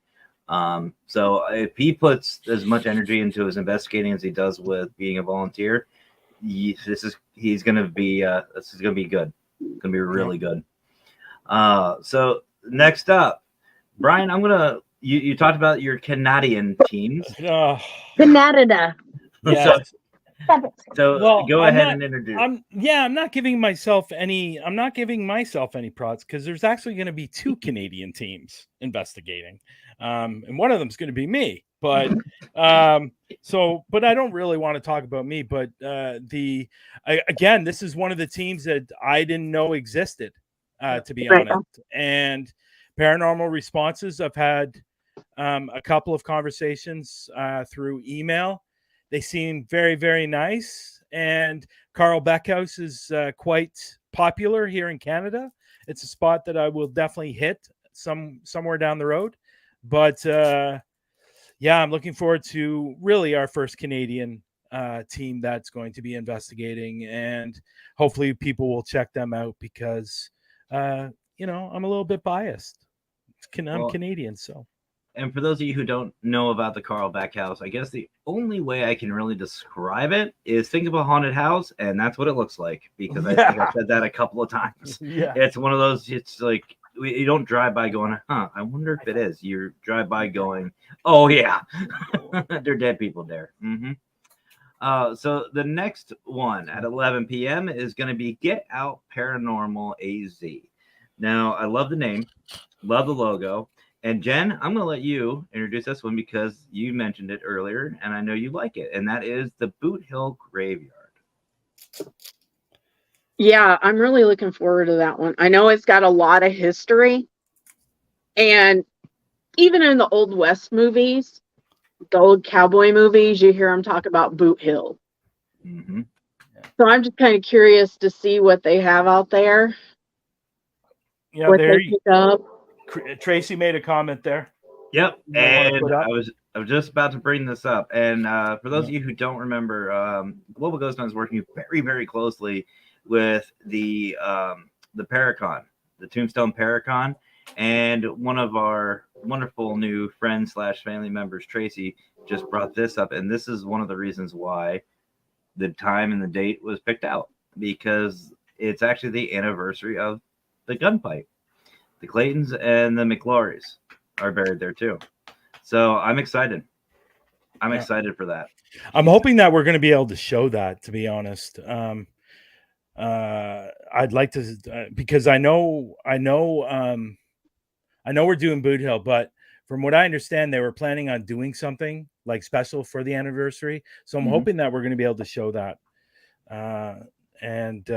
So if he puts as much energy into his investigating as he does with being a volunteer, this is going to be good. It's going to be really good. So next up, Brian, you talked about your Canadian teams. Canada. Yes. So Well, go ahead and introduce. I'm not giving myself any prods because there's actually going to be 2 Canadian teams investigating. And one of them is going to be me. But but I don't really want to talk about me. But again, this is one of the teams that I didn't know existed, to be honest. And Paranormal Responses, I've had a couple of conversations through email. They seem very, very nice. And Carl Beckhouse is quite popular here in Canada. It's a spot that I will definitely hit somewhere down the road. But yeah, I'm looking forward to really our first Canadian team that's going to be investigating. And hopefully people will check them out because, I'm a little bit biased. I'm Canadian, so. And for those of you who don't know about the Carl Beckhouse, I guess the only way I can really describe it is think of a haunted house, and that's what it looks like. Because I think I've said that a couple of times. Yeah, it's one of those. It's like you don't drive by going, "Huh, I wonder if it is." You drive by going, "Oh yeah, there are dead people there." Mm-hmm. So the next one at 11 p.m. is going to be Get Out Paranormal AZ. Now I love the name, love the logo. And Jen, I'm going to let you introduce this one because you mentioned it earlier, and I know you like it, and that is the Boot Hill Graveyard. Yeah, I'm really looking forward to that one. I know it's got a lot of history, and even in the Old West movies, the old cowboy movies, you hear them talk about Boot Hill. Mm-hmm. So I'm just kind of curious to see what they have out there. Yeah, what they pick up. Tracy made a comment there. Yep, and I was just about to bring this up. And for those of you who don't remember, Global Ghost Hunt is working very, very closely with the Paracon, the Tombstone Paracon, and one of our wonderful new friends / family members, Tracy, just brought this up, and this is one of the reasons why the time and the date was picked out, because it's actually the anniversary of the gunfight. The Claytons and the McLaurys are buried there too. So I'm excited. I'm excited for that. I'm hoping that we're going to be able to show that, to be honest. I'd like to, because I know we're doing Boot Hill, but from what I understand, they were planning on doing something like special for the anniversary. So I'm hoping that we're going to be able to show that. And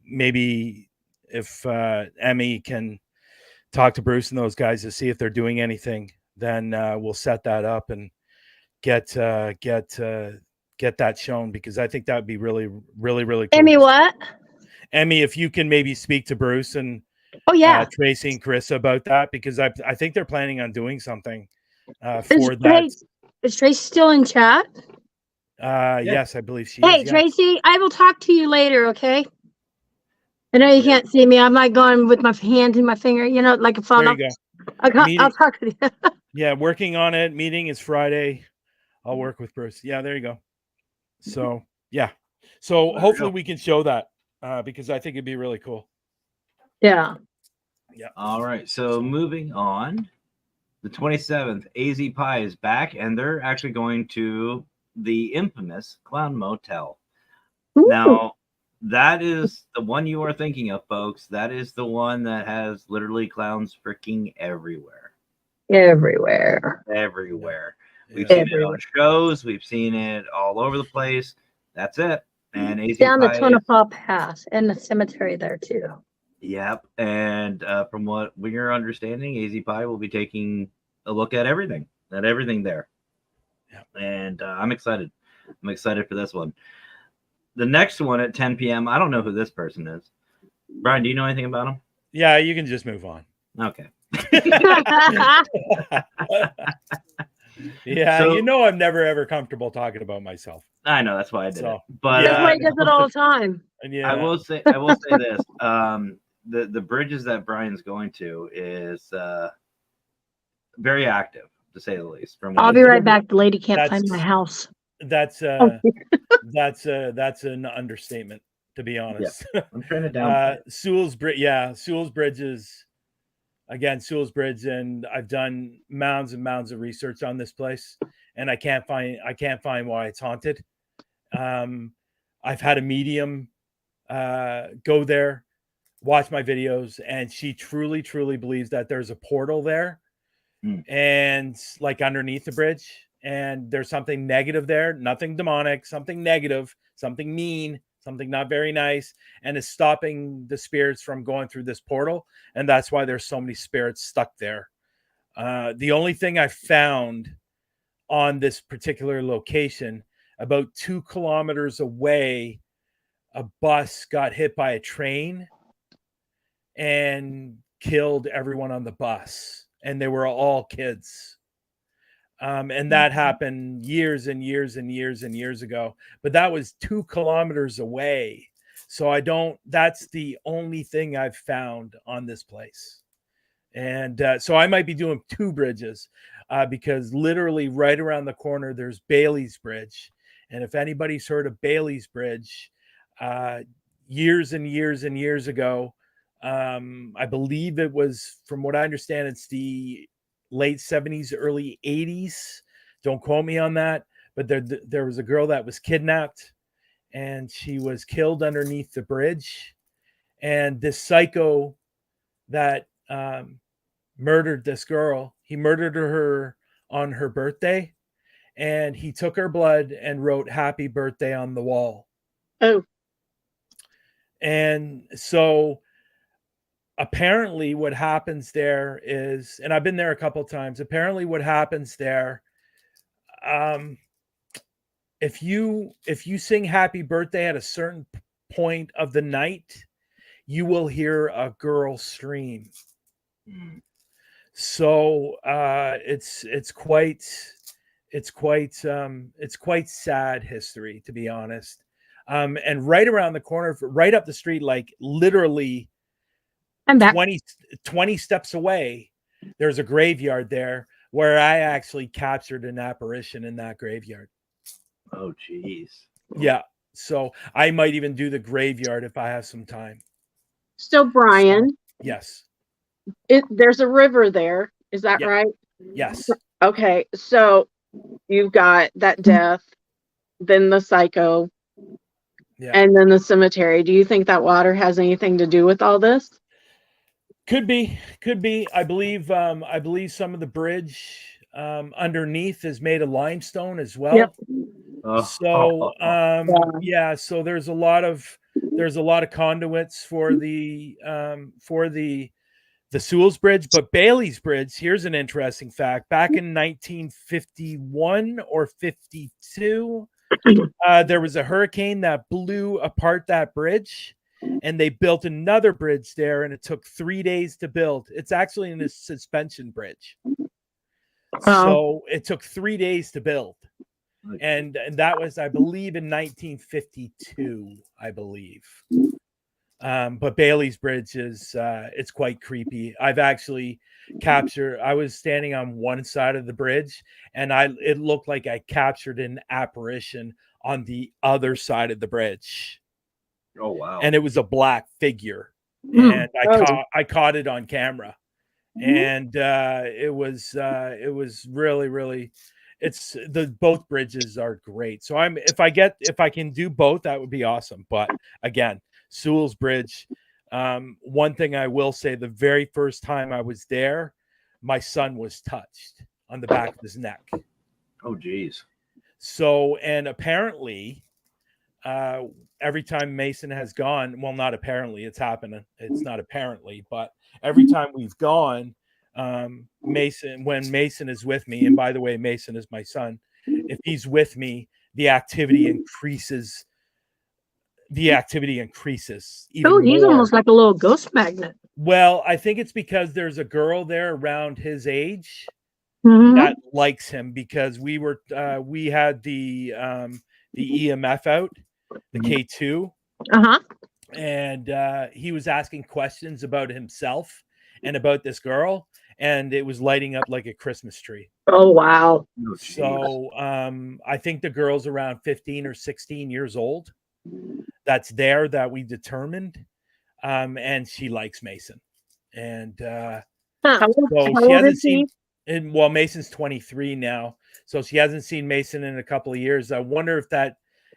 maybe if Emmy can talk to Bruce and those guys to see if they're doing anything, then we'll set that up and get that shown, because I think that would be really, really, really cool. Emmy, what? Emmy, if you can maybe speak to Bruce and Tracy and Chris about that, because I think they're planning on doing something for that. Is Tracy still in chat? Yes, I believe she is. Hey, Tracy, I will talk to you later, okay? I know you can't see me. I'm like going with my hand in my finger, like a phone. There you go. I'll talk with you. Yeah, working on it. Meeting is Friday. I'll work with Bruce. Yeah, there you go. So, yeah. So hopefully we can show that because I think it'd be really cool. Yeah. Yeah. All right. So moving on, the 27th, AZ Pie is back, and they're actually going to the infamous Clown Motel. Ooh. Now, that is the one you are thinking of, folks. That is the one that has literally clowns freaking everywhere. Everywhere. We've seen it on shows. We've seen it all over the place. That's it. And AZ down the Tonopah Pass and the cemetery there too. Yep. And from what we're understanding, AZ Pie will be taking a look at everything there. Yeah. And I'm excited. I'm excited for this one. The next one at 10 p.m. I don't know who this person is. Brian, do you know anything about him? Yeah, you can just move on. Okay. Yeah, So- you know I'm never ever comfortable talking about myself. I know, that's why I did So, it. But That's why Yeah. he does it all the time. And yeah, I will say this. The bridges that Brian's going to is very active, to say the least. From what I'll he be said. right back. The lady can't That's- find my house. that's that's an understatement, to be honest. I'm trying to down. Sewell's Bridge, Sewell's Bridge is again Sewell's Bridge, and I've done mounds and mounds of research on this place, and I can't find why it's haunted. I've had a medium go there, watch my videos, and she truly believes that there's a portal there, and like underneath the bridge, and there's something negative there, nothing demonic, something negative, something mean, something not very nice, and is stopping the spirits from going through this portal, and that's why there's so many spirits stuck there. The only thing I found on this particular location, about 2 kilometers away, a bus got hit by a train and killed everyone on the bus, and they were all kids. And that happened years and years and years and years ago, but that was 2 kilometers away. So that's the only thing I've found on this place. And so I might be doing 2 bridges because literally right around the corner, there's Bailey's Bridge. And if anybody's heard of Bailey's Bridge, years and years and years ago, I believe it was, from what I understand, it's the late 70s, early 80s. Don't quote me on that. But there was a girl that was kidnapped, and she was killed underneath the bridge. And this psycho that murdered this girl, he murdered her on her birthday, and he took her blood and wrote "Happy Birthday" on the wall. Oh, And so apparently what happens there is, and I've been there a couple of times, apparently what happens there, if you sing "Happy Birthday" at a certain point of the night, you will hear a girl scream. So it's quite sad history, to be honest. And right around the corner, right up the street, like literally I'm back. 20 steps away, there's a graveyard there where I actually captured an apparition in that graveyard. Oh, jeez. Yeah. So I might even do the graveyard if I have some time. so Brian, Yes. there's a river there. Is that Yeah. right? Yes. Okay, so you've got that death, then the psycho, Yeah. and then the cemetery. Do you think that water has anything to do with all this? Could be. I believe some of the bridge underneath is made of limestone as well. Yep. So so there's a lot of conduits for the Sewell's Bridge. But Bailey's Bridge, here's an interesting fact. Back in 1951 or 52, there was a hurricane that blew apart that bridge, and they built another bridge there, and it took 3 days to build. It's actually in a suspension bridge. So it took 3 days to build. And that was, I believe, in 1952, I believe. But Bailey's Bridge is it's quite creepy. I've actually captured, I was standing on one side of the bridge, and it looked like I captured an apparition on the other side of the bridge. Oh, wow. And it was a black figure. And I caught it on camera. And it was really, really, both bridges are great. So if I can do both, that would be awesome. But again, Sewell's Bridge. One thing I will say, the very first time I was there, my son was touched on the back of his neck. Oh, geez. So, and apparently, every time Mason has gone, well, not apparently, it's happening. It's not apparently, but every time we've gone, Mason, when Mason is with me, and by the way, Mason is my son, if he's with me, the activity increases. Even Oh, he's more. almost like a little ghost magnet. Well, I think it's because there's a girl there around his age Mhm. that likes him, because we had the EMF out, the K2, Uh-huh. and he was asking questions about himself and about this girl, and it was lighting up like a Christmas tree. Oh, wow. Oh, geez. So I think the girl's around 15 or 16 years old that's there that we determined, and she likes Mason, and Huh. How so old she hasn't is he? seen. And well, Mason's 23 now, so she hasn't seen Mason in a couple of years. I wonder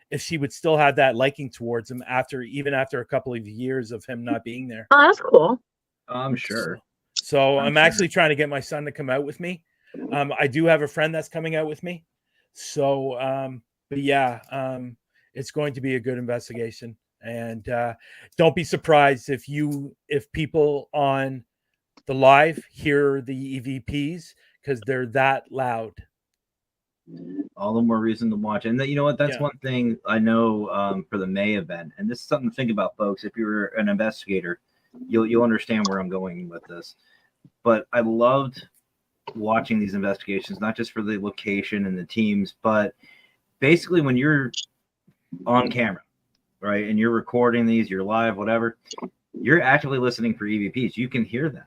if she would still have that liking towards him after a couple of years of him not being there. Oh, that's cool. I'm sure. So I'm I'm sure. actually trying to get my son to come out with me. I do have a friend that's coming out with me. So, but yeah, it's going to be a good investigation. And don't be surprised if people on the live hear the EVPs, because they're that loud. All the more reason to watch. And you know what? That's Yeah. one thing I know for the May event. And this is something to think about, folks. If you're an investigator, you'll understand where I'm going with this. But I loved watching these investigations, not just for the location and the teams, but basically when you're on camera, right, and you're recording these, you're live, whatever, you're actively listening for EVPs. You can hear them.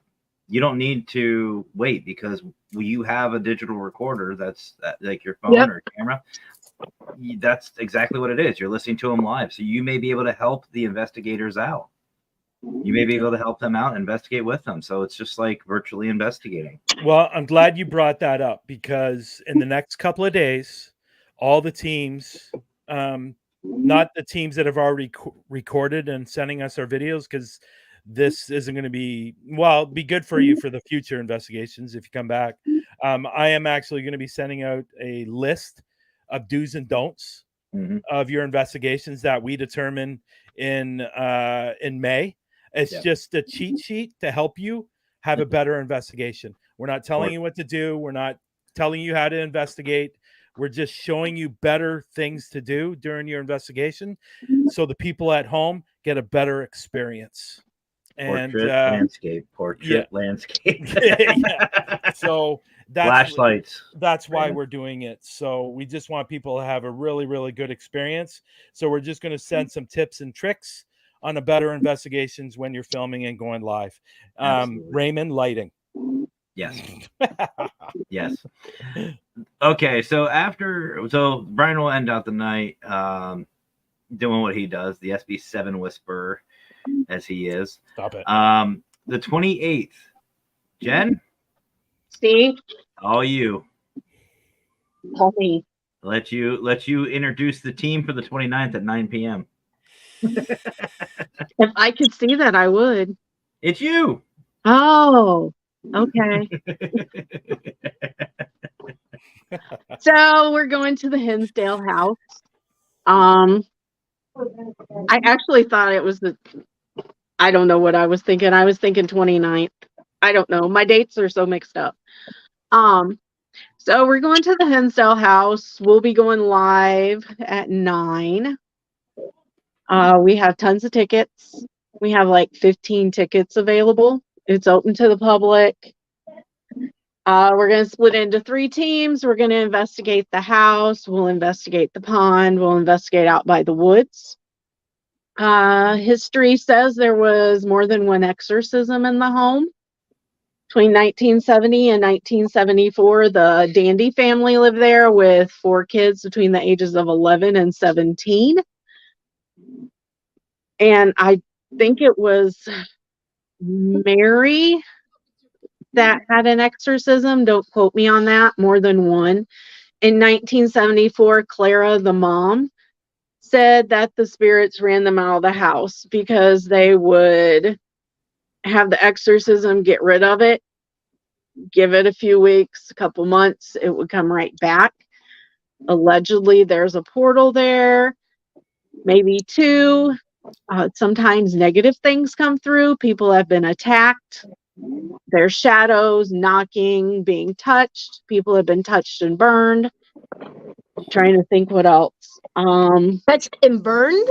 You don't need to wait, because you have a digital recorder that's like your phone or camera. That's exactly what it is. You're listening to them live. So you may be able to help the investigators out. You may be able to help them out, investigate with them. So it's just like virtually investigating. Well, I'm glad you brought that up, because in the next couple of days, all the teams, not the teams that have already recorded and sending us our videos, because this isn't going to be, well, be good for you for the future investigations if you come back. I am actually going to be sending out a list of do's and don'ts of your investigations that we determine in May. It's just a cheat sheet to help you have a better investigation. We're not telling you what to do. We're not telling you how to investigate. We're just showing you better things to do during your investigation, so the people at home get a better experience. Portrait landscape. Yeah. So flashlights. That's why we're doing it. So we just want people to have a really, really good experience. So we're just going to send some tips and tricks on a better investigations when you're filming and going live. Raymond, lighting. Yes. Yes. Okay. So Brian will end out the night doing what he does, the SB7 whisperer, as he is. Stop it. The 28th. Jen? See? All you. Tell me. Let you introduce the team for the 29th at 9 p.m. If I could see that, I would. It's you. Oh, okay. So we're going to the Hinsdale house. I actually thought it was I don't know what I was thinking. I was thinking 29th. I don't know. My dates are so mixed up. So we're going to the Hinsdale house. We'll be going live at 9. We have tons of tickets. We have like 15 tickets available. It's open to the public. We're going to split into 3 teams. We're going to investigate the house. We'll investigate the pond. We'll investigate out by the woods. History says there was more than one exorcism in the home. Between 1970 and 1974, the Dandy family lived there with 4 kids between the ages of 11 and 17. And I think it was Mary that had an exorcism. Don't quote me on that. More than one. In 1974, Clara, the mom, said that the spirits ran them out of the house because they would have the exorcism, get rid of it, give it a few weeks, a couple months, it would come right back. Allegedly, there's a portal there, maybe 2. Sometimes negative things come through. People have been attacked. There's shadows, knocking, being touched. People have been touched and burned. Trying to think what else. Touched and burned?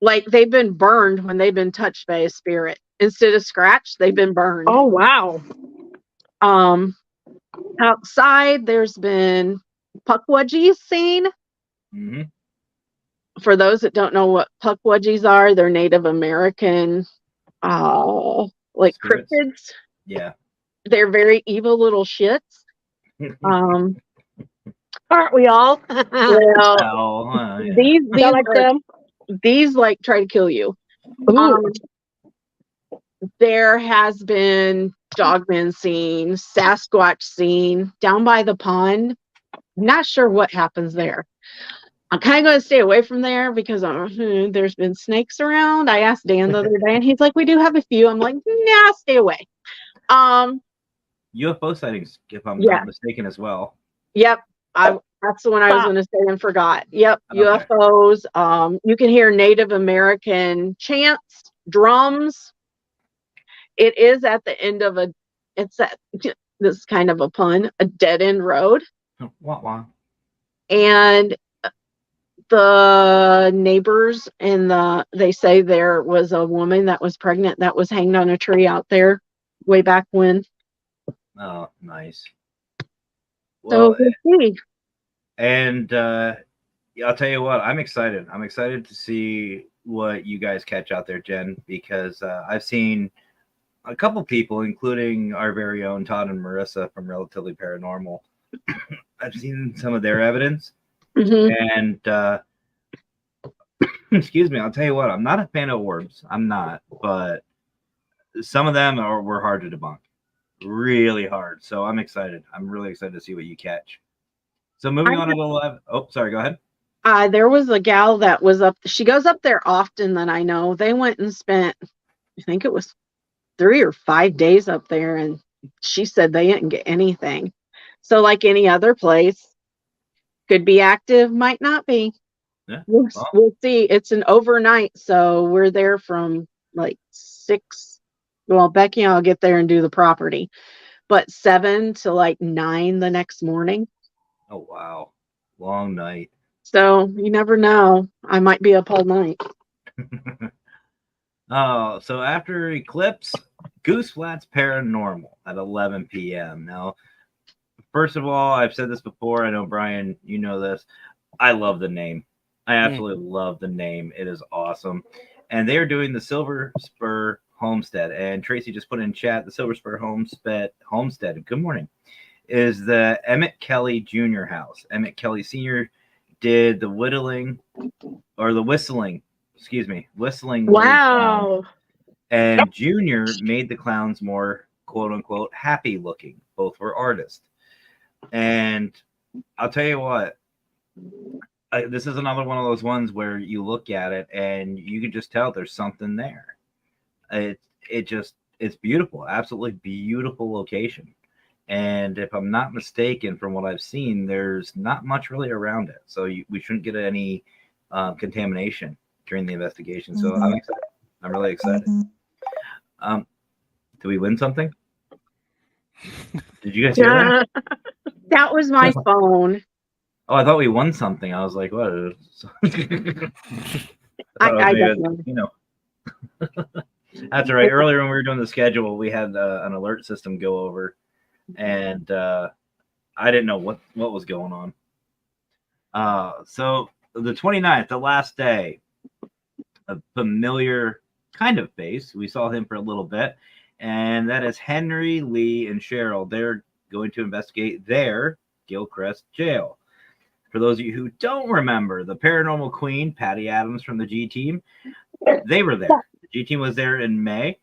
Like they've been burned when they've been touched by a spirit. Instead of scratched, they've been burned. Oh, wow. Outside, there's been puckwudgies seen. Hmm. For those that don't know what puckwudgies are, they're Native American, like Spirits? cryptids. Yeah. They're very evil little shits. Aren't we all? Well, Oh, yeah. these like try to kill you. Ooh. There has been dogmen seen, Sasquatch seen down by the pond. Not sure what happens there. I'm kind of going to stay away from there because there's been snakes around. I asked Dan the other day, and he's like, "We do have a few." I'm like, "Nah, stay away." UFO sightings, if I'm Yeah. not mistaken, as well. Yep, that's the one I was going to say and forgot. Yep, Okay. UFOs. You can hear Native American chants, drums. It is at the end of this is kind of a pun, a dead end road. Wah, wah. And the neighbors they say there was a woman that was pregnant that was hanged on a tree out there way back when. Oh, nice. So Well, we'll see. and I'll tell you what, I'm excited. I'm excited to see what you guys catch out there, Jen, because I've seen a couple people, including our very own Todd and Marissa from Relatively Paranormal. I've seen some of their evidence, Mhm. and excuse me, I'll tell you what, I'm not a fan of orbs. I'm not, but some of them were hard to debunk, really hard. So I'm excited. I'm really excited to see what you catch. So moving on to the 11. Oh, sorry, go ahead. There was a gal that was up. She goes up there often than I know. They went and spent, I think it was 3 or 5 days up there, and she said they didn't get anything. So, like any other place, could be active, might not be. Yeah. We'll see. It's an overnight, so we're there from like 6. Well, Becky and I'll get there and do the property, but 7 to like 9 the next morning. Oh, wow. Long night. So you never know. I might be up all night. Oh, so after Eclipse, Goose Flats Paranormal at 11 p.m. Now, first of all, I've said this before. I know, Brian, you know this. I love the name. I absolutely love the name. It is awesome. And they are doing the Silver Spur Homestead. And Tracy just put in chat, the Silver Spur Homestead, good morning, is the Emmett Kelly Jr. house. Emmett Kelly Sr. did the whistling. Wow. And Junior made the clowns more quote unquote happy looking. Both were artists. And I'll tell you what, this is another one of those ones where you look at it and you can just tell there's something there. It's beautiful, absolutely beautiful location. And if I'm not mistaken, from what I've seen, there's not much really around it. So we shouldn't get any contamination during the investigation. So I'm excited. I'm really excited. Did we win something? Did you guys hear that? That was my phone. Oh, I thought we won something. I was like, what? I Maybe, you know. That's all right. Earlier when we were doing the schedule, we had an alert system go over, and I didn't know what was going on. So the 29th, the last day, a familiar kind of face. We saw him for a little bit, and that is Henry, Lee, and Cheryl. They're going to investigate their Gilchrist jail. For those of you who don't remember, the paranormal queen, Patty Adams from the G Team, they were there. The G Team was there in May,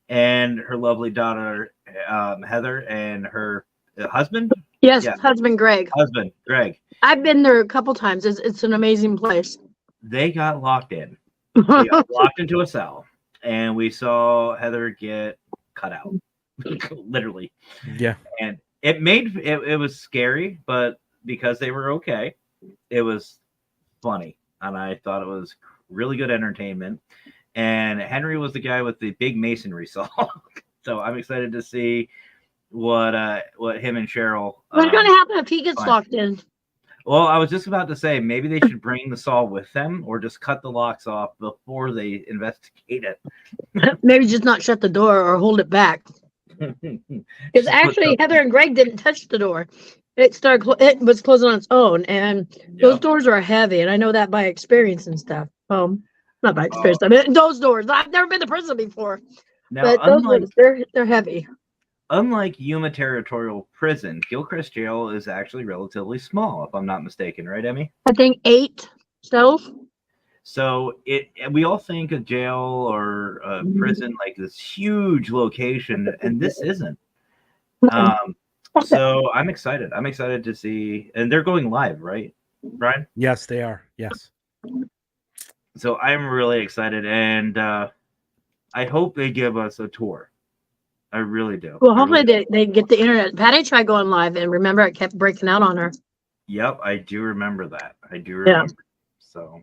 and her lovely daughter, Heather, and her husband. Yes, Yeah. husband Greg. Husband, Greg. I've been there a couple times. It's an amazing place. They got locked in. They got locked into a cell, and we saw Heather get cut out, literally. Yeah. And it was scary, but because they were okay, it was funny, and I thought it was really good entertainment. And Henry was the guy with the big masonry saw. So I'm excited to see what him and Cheryl. What's going to happen if he gets fine. locked in? Well, I was just about to say maybe they should bring the saw with them, or just cut the locks off before they investigate it. Maybe just not shut the door or hold it back. Because actually, Heather and Greg didn't touch the door. It was closing on its own, and those doors are heavy, and I know that by experience and stuff. Not by experience. I mean, those doors. I've never been to prison before, Now, but those ones, they're heavy. Unlike Yuma Territorial Prison, Gilchrist Jail is actually relatively small, if I'm not mistaken, right, Emmy? I think 8 cells. So we all think a jail or a prison like this huge location, and this isn't. So I'm excited. I'm excited to see, and they're going live, right, Brian? Yes, they are. Yes. So I'm really excited, and I hope they give us a tour. I really do. Well, hopefully they get the internet. Patty tried going live, and remember, it kept breaking out on her. Yep, I do remember that. I do remember. Yeah. So,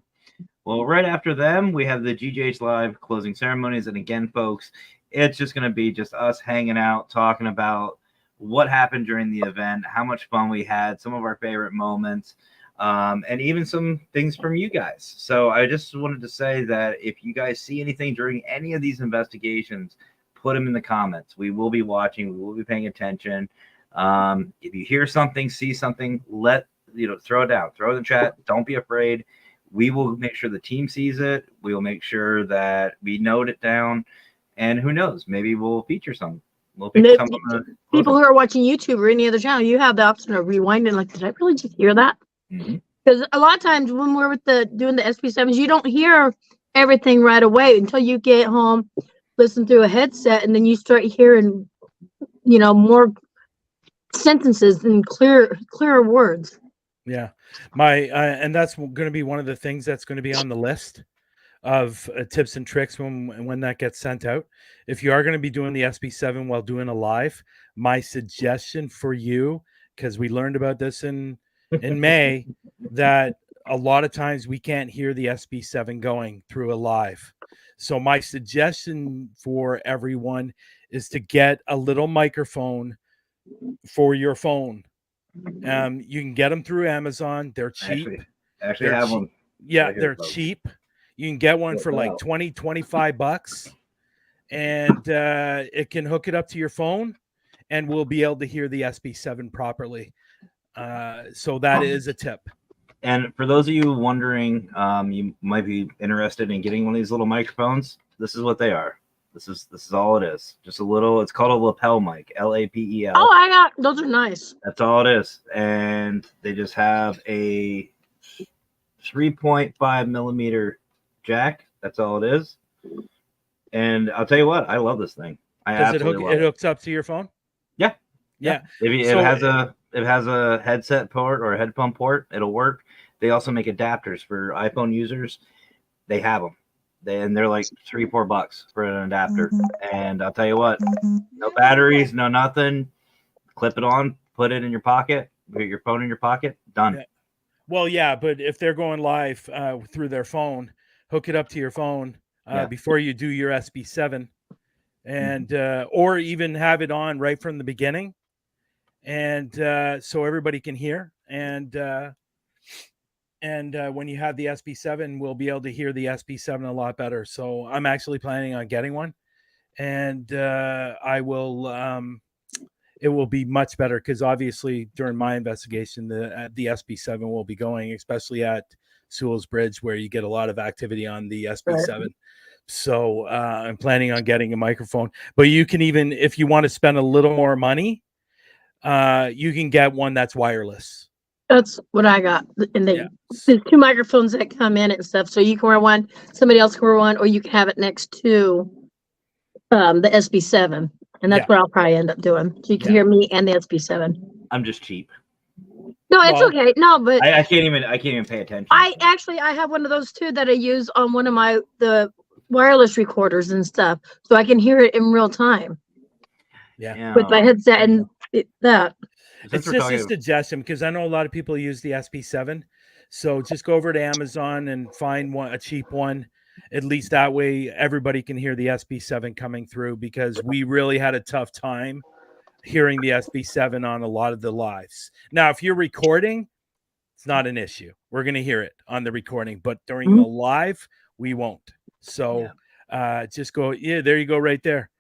well, right after them, we have the GJH Live closing ceremonies. And again, folks, it's just going to be just us hanging out, talking about what happened during the event, how much fun we had, some of our favorite moments, and even some things from you guys. So I just wanted to say that if you guys see anything during any of these investigations, put them in the comments. We will be watching. We will be paying attention. If you hear something, see something, throw it down. Throw it in the chat. Don't be afraid. We will make sure the team sees it. We will make sure that we note it down. And who knows? Maybe we'll feature some. We'll feature some people who are watching YouTube or any other channel. You have the option of rewinding. Like, did I really just hear that? Because a lot of times when we're doing the SP7s, you don't hear everything right away until you get home, listen through a headset, and then you start hearing, more sentences and clearer words. Yeah, and that's going to be one of the things that's going to be on the list of tips and tricks when that gets sent out. If you are going to be doing the SB7 while doing a live, my suggestion for you, because we learned about this in May, that a lot of times we can't hear the SB7 going through a live. So my suggestion for everyone is to get a little microphone for your phone. You can get them through Amazon. They're cheap. Actually have one. Yeah, they're cheap. You can get one for like $20-$25, and it can hook it up to your phone, and we'll be able to hear the SB7 properly. So that is a tip. And for those of you wondering, you might be interested in getting one of these little microphones. This is what they are. This is all it is. Just a little. It's called a lapel mic. LAPEL. Oh, those are nice. That's all it is. And they just have a 3.5 millimeter jack. That's all it is. And I'll tell you what, I love this thing. Does it hooks up to your phone? Yeah. It has a headset port or a headphone port. It'll work. They also make adapters for iPhone users. They have them. They're like $3-4 for an adapter. And I'll tell you what, no batteries, no nothing. Clip it on, put it in your pocket, put your phone in your pocket, done. Yeah. Well, yeah, but if they're going live through their phone, hook it up to your phone before you do your SB7, and or even have it on right from the beginning, and so everybody can hear. And when you have the SB7, we'll be able to hear the SB7 a lot better. So I'm actually planning on getting one, and I will. It will be much better because obviously during my investigation, the SB7 will be going, especially at Sewell's Bridge, where you get a lot of activity on the SB7. Right. So I'm planning on getting a microphone. But you can even, if you want to spend a little more money, you can get one that's wireless. That's what I got. And there's 2 microphones that come in and stuff. So you can wear one, somebody else can wear one, or you can have it next to the SB7. And that's what I'll probably end up doing. So you can hear me and the SB7. I'm just cheap. No, it's okay. No, but I can't even pay attention. I have one of those too that I use on one of the wireless recorders and stuff, so I can hear it in real time. Yeah. With my headset and that. It's just a suggestion because I know a lot of people use the SB7. So just go over to Amazon and find a cheap one. at least that way everybody can hear the SB7 coming through, because we really had a tough time hearing the SB7 on a lot of the lives. Now, if you're recording, it's not an issue. We're going to hear it on the recording, but during the live, we won't. So just go, there you go right there.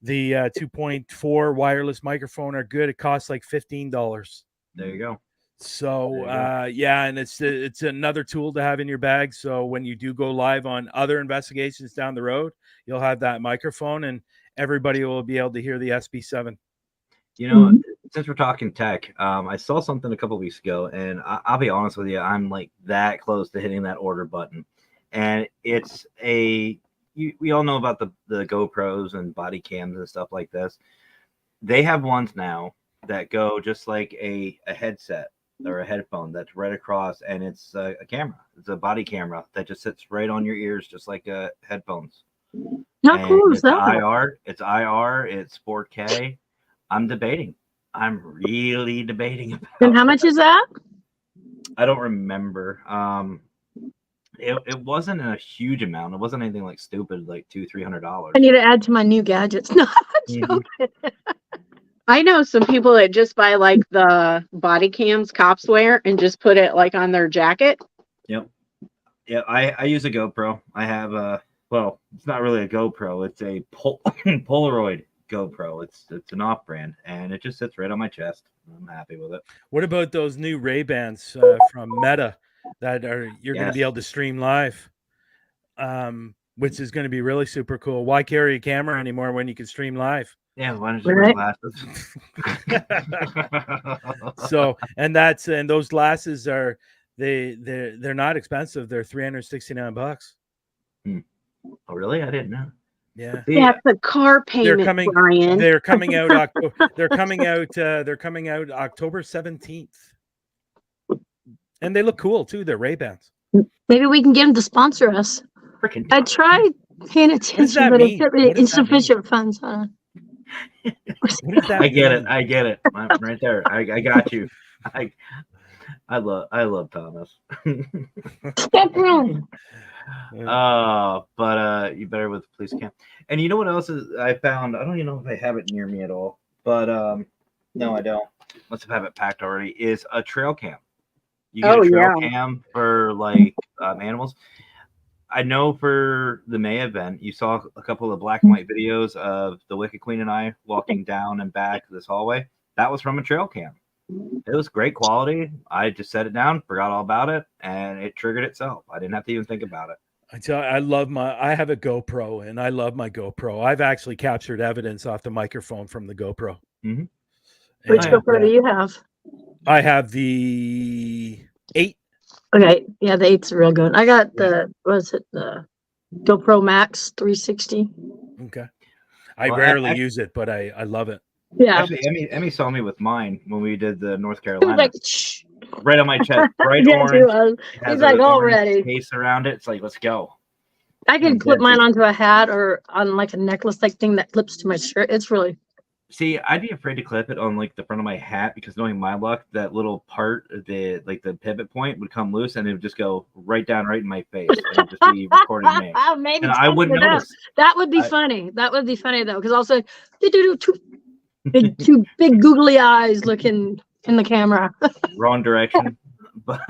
The 2.4 wireless microphone are good. It costs like $15. There you go. So and it's another tool to have in your bag. So when you do go live on other investigations down the road, you'll have that microphone and everybody will be able to hear the SB7. You know, since we're talking tech, I saw something a couple weeks ago, and I'll be honest with you, I'm like that close to hitting that order button. And it's we all know about the GoPros and body cams and stuff like this. They have ones now that go just like a headset or a headphone that's right across, and it's a camera. It's a body camera that just sits right on your ears, just like headphones. How cool is that? It's IR. It's 4K. I'm really debating about And how much is that? I don't remember. It wasn't a huge amount. It wasn't anything like stupid, like $200-$300. I need to add to my new gadgets. No, I'm joking. I know some people that just buy like the body cams cops wear and just put it like on their jacket. Yep. Yeah, I use a GoPro. I have well, it's not really a GoPro. It's a Polaroid GoPro. It's an off-brand, and it just sits right on my chest. I'm happy with it. What about those new Ray-Bans from Meta that you're going to be able to stream live, which is going to be really super cool. Why carry a camera anymore when you can stream live? Yeah, why don't you wear glasses? So, and those glasses are they're not expensive. They're $369. Oh, really? I didn't know. Yeah, That's the car payment, Brian. They're coming out. They're coming out October 17th, and they look cool too. They're Ray-Bans. Maybe we can get them to sponsor us. Freaking I tried paying attention, but it's insufficient funds. What does that I get it. I'm right there. I got you. I love Thomas. Step wrong. But you better with the police cam. And you know what else is I found? I don't even know if I have it near me at all. But no, I don't. Must have it packed already. Is a trail cam. You get a trail cam for like animals. I know for the May event, you saw a couple of black and white videos of the Wicked Queen and I walking down and back this hallway. That was from a trail cam. It was great quality. I just set it down, forgot all about it, and it triggered itself. I didn't have to even think about it. I have a GoPro, and I love my GoPro. I've actually captured evidence off the microphone from the GoPro. Mm-hmm. Which GoPro do you have? I have the 8. Okay, yeah, the 8's real good. I got the GoPro Max 360. Okay. I rarely use it, but I love it. Yeah. Actually, Emmy saw me with mine when we did the North He was Carolina. like, shh. Right on my chest, bright Yes, he orange. was. Has He's like, an all orange ready. case around it. It's like, let's go. I can clip mine onto a hat or on like a necklace like thing that clips to my shirt. It's really. See, I'd be afraid to clip it on like the front of my hat because knowing my luck, that little part, the pivot point would come loose and it would just go right down right in my face. And it'd just be recording me. Maybe And I wouldn't notice. That would be funny. That would be funny though, because also two big googly eyes looking in the camera. Wrong direction. But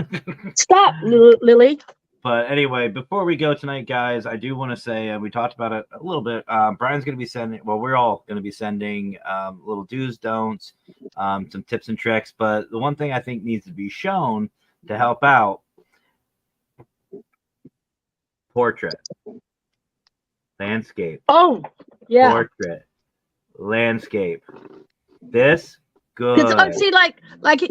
Stop, Lily. But anyway, before we go tonight, guys, I do want to say, we talked about it a little bit. Brian's going to be sending, well, we're all going to be sending little do's, don'ts, some tips and tricks. But the one thing I think needs to be shown to help out, portrait, landscape. Oh, yeah. Portrait, landscape. This, good. See, like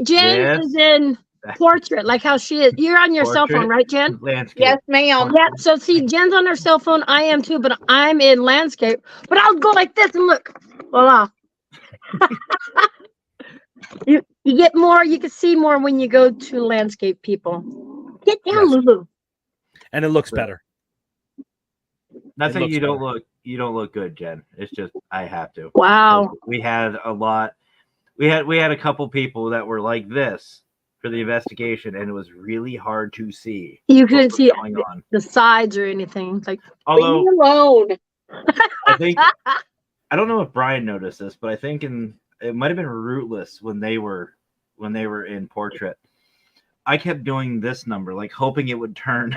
Jen is in portrait, like how she is. You're on your cell phone, right, Jen? Landscape. Yes, ma'am. Yeah. So see, Jen's on her cell phone. I am too, but I'm in landscape. But I'll go like this and look. Voila. You get more. You can see more when you go to landscape. People, get down, Yes. Lulu. And it looks better. Not saying looks you don't better. you don't look good, Jen. It's just I have to. Wow. We had a lot. We had a couple people that were like this for the investigation, and it was really hard to see You what couldn't was see going on. the sides or anything. Like, Although Leave me alone. I think I don't know if Brian noticed this, but I think it might have been Rootless when they were in portrait. I kept doing this number, like hoping it would turn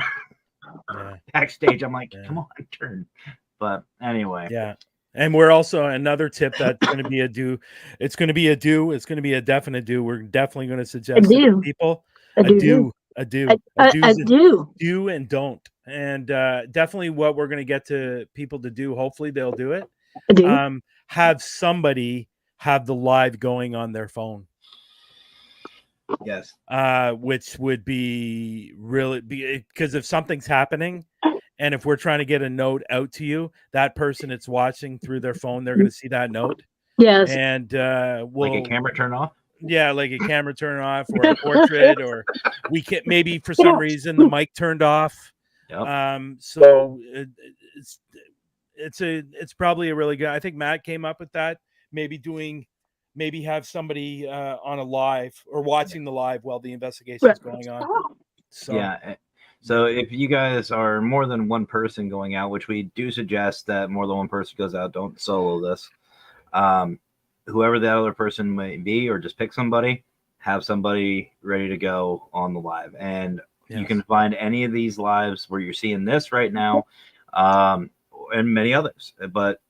Yeah. backstage. I'm like, Yeah. come on, turn. But anyway, Yeah. And we're also another tip that's going to be a do. It's going to be a do. It's going to be a definite do. We're definitely going to suggest to do. people I do. a do. I do. Do and don't. And definitely what we're going to get to people to do. Hopefully they'll do it. I do. Have somebody have the live going on their phone. yes, Which would be really because if something's happening and if we're trying to get a note out to you, that person it's watching through their phone, they're going to see that note. Yes. And like a camera turn off. yeah, like a camera turn off or a portrait, or we can maybe for some reason the mic turned off. Yep. So it's probably a really good. I think Matt came up with that. Maybe have somebody on a live or watching the live while the investigation is going on. So Yeah. So if you guys are more than one person going out, which we do suggest that more than one person goes out, don't solo this. Whoever that other person may be, or just pick somebody, have somebody ready to go on the live. And you Yes. can find any of these lives where you're seeing this right now, and many others. But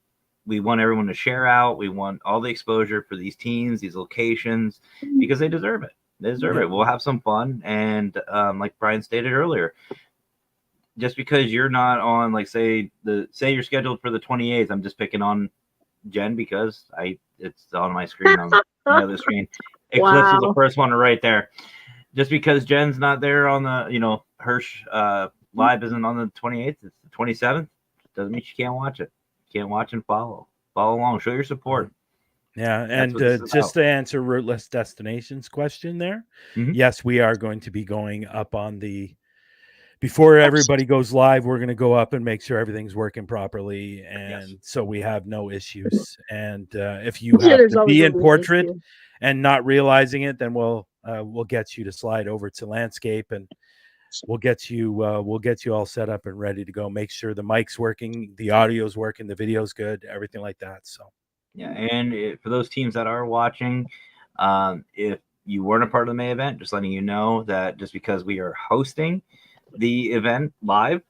we want everyone to share out. We want all the exposure for these teams, these locations, because they deserve it. They deserve it. We'll have some fun. And like Brian stated earlier, just because you're not on, like, say you're scheduled for the 28th, I'm just picking on Jen because it's on my screen on the other screen. Eclipse is the first one right there. Just because Jen's not there on the, Hirsch live isn't on the 28th, it's the 27th, doesn't mean she can't watch it. You can't watch and follow along, show your support. Yeah, and what this is just about. to answer Rootless Destinations question there, Mhm. yes, we are going to be going up on before everybody goes live, we're going to go up and make sure everything's working properly, and so we have no issues. And if you have There's to always be gonna in be an portrait issue. and not realizing it, then we'll get you to slide over to landscape, and we'll get you all set up and ready to go. Make sure the mic's working, the audio's working, the video's good, everything like that. So Yeah, and for those teams that are watching, if you weren't a part of the May event, just letting you know that just because we are hosting the event live,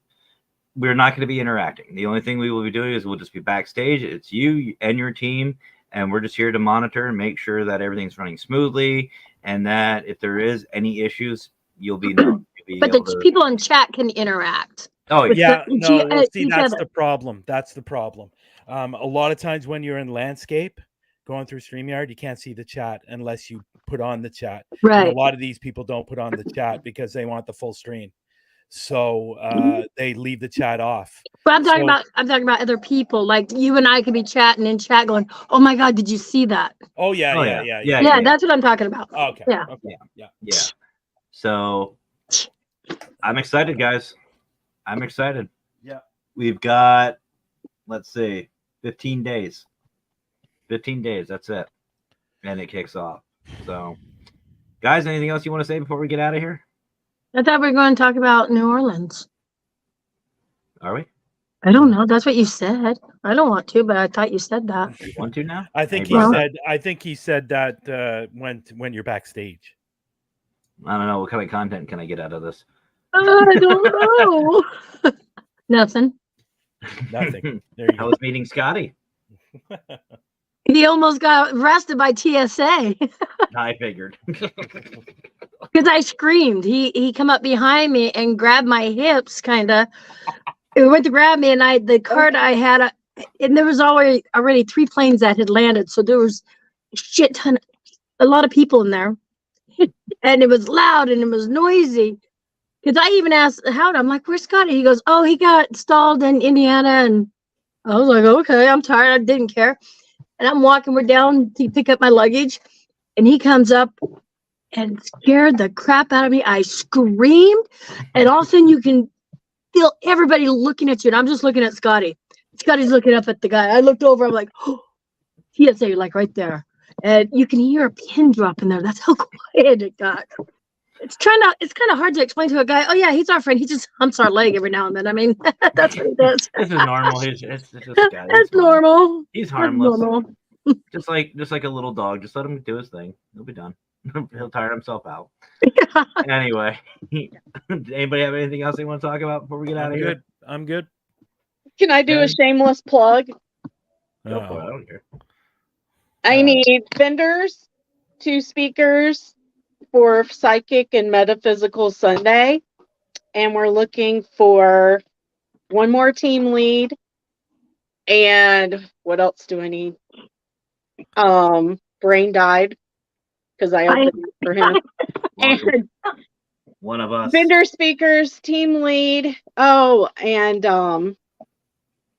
we're not going to be interacting. The only thing we will be doing is we'll just be backstage. It's you and your team, and we're just here to monitor and make sure that everything's running smoothly, and that if there is any issues, you'll be known. But the people in chat can interact. Oh, with yeah. yeah, the- no, well, see, each that's other. the problem. That's the problem. A lot of times when you're in landscape going through StreamYard, you can't see the chat unless you put on the chat. And Right. a lot of these people don't put on the chat because they want the full screen. So they leave the chat off. But I'm talking So- about other people. Like you and I could be chatting in chat going, "Oh my God, did you see that?" Oh yeah, Oh, yeah, yeah. yeah, Yeah, that's what I'm talking about. Okay. Yeah. Okay. Yeah. Yeah. So I'm excited, guys. I'm excited. Yeah. We've got, let's see, 15 days. 15 days. That's it. And it kicks off. So, guys, anything else you want to say before we get out of here? I thought we were going to talk about New Orleans. Are we? I don't know. That's what you said. I don't want to, but I thought you said that. You want to now? I think Hey, he bro. said. I think he said that when you're backstage. I don't know. What kind of content can I get out of this? I don't know. Nothing. Nothing. There you I go. was meeting Scotty. He almost got arrested by TSA I figured. because I screamed. He come up behind me and grabbed my hips, kind of. He went to grab me, and the cart I had, and there was already 3 planes that had landed, so there was a lot of people in there, and it was loud and it was noisy. Because I even asked Howard, I'm like, "Where's Scotty?" He goes, "Oh, he got stalled in Indiana," and I was like, "Okay, I'm tired. I didn't care." And I'm walking, we're down to pick up my luggage, and he comes up and scared the crap out of me. I screamed, and all of a sudden you can feel everybody looking at you, and I'm just looking at Scotty. Scotty's looking up at the guy. I looked over, I'm like, "Oh, TSA, like right there." And you can hear a pin drop in there. That's how quiet it got. it's kind of hard to explain to a guy. Oh yeah, he's our friend. He just humps our leg every now and then. I mean, that's what he does. This is normal. It's just a guy. That's He's fine. normal. He's That's harmless. normal. Just like a little dog. Just let him do his thing. He'll be done. He'll tire himself out. Anyway, anybody have anything else they want to talk about before we get out of here? I'm good. Can I do a Okay. shameless plug? Go for it. I Oh, don't care. I need vendors, 2 speakers for Psychic and Metaphysical Sunday. And we're looking for 1 more team lead. And what else do I need? Brain died because I opened it for him. Awesome. And One of us. vendor speakers, team lead. Oh, and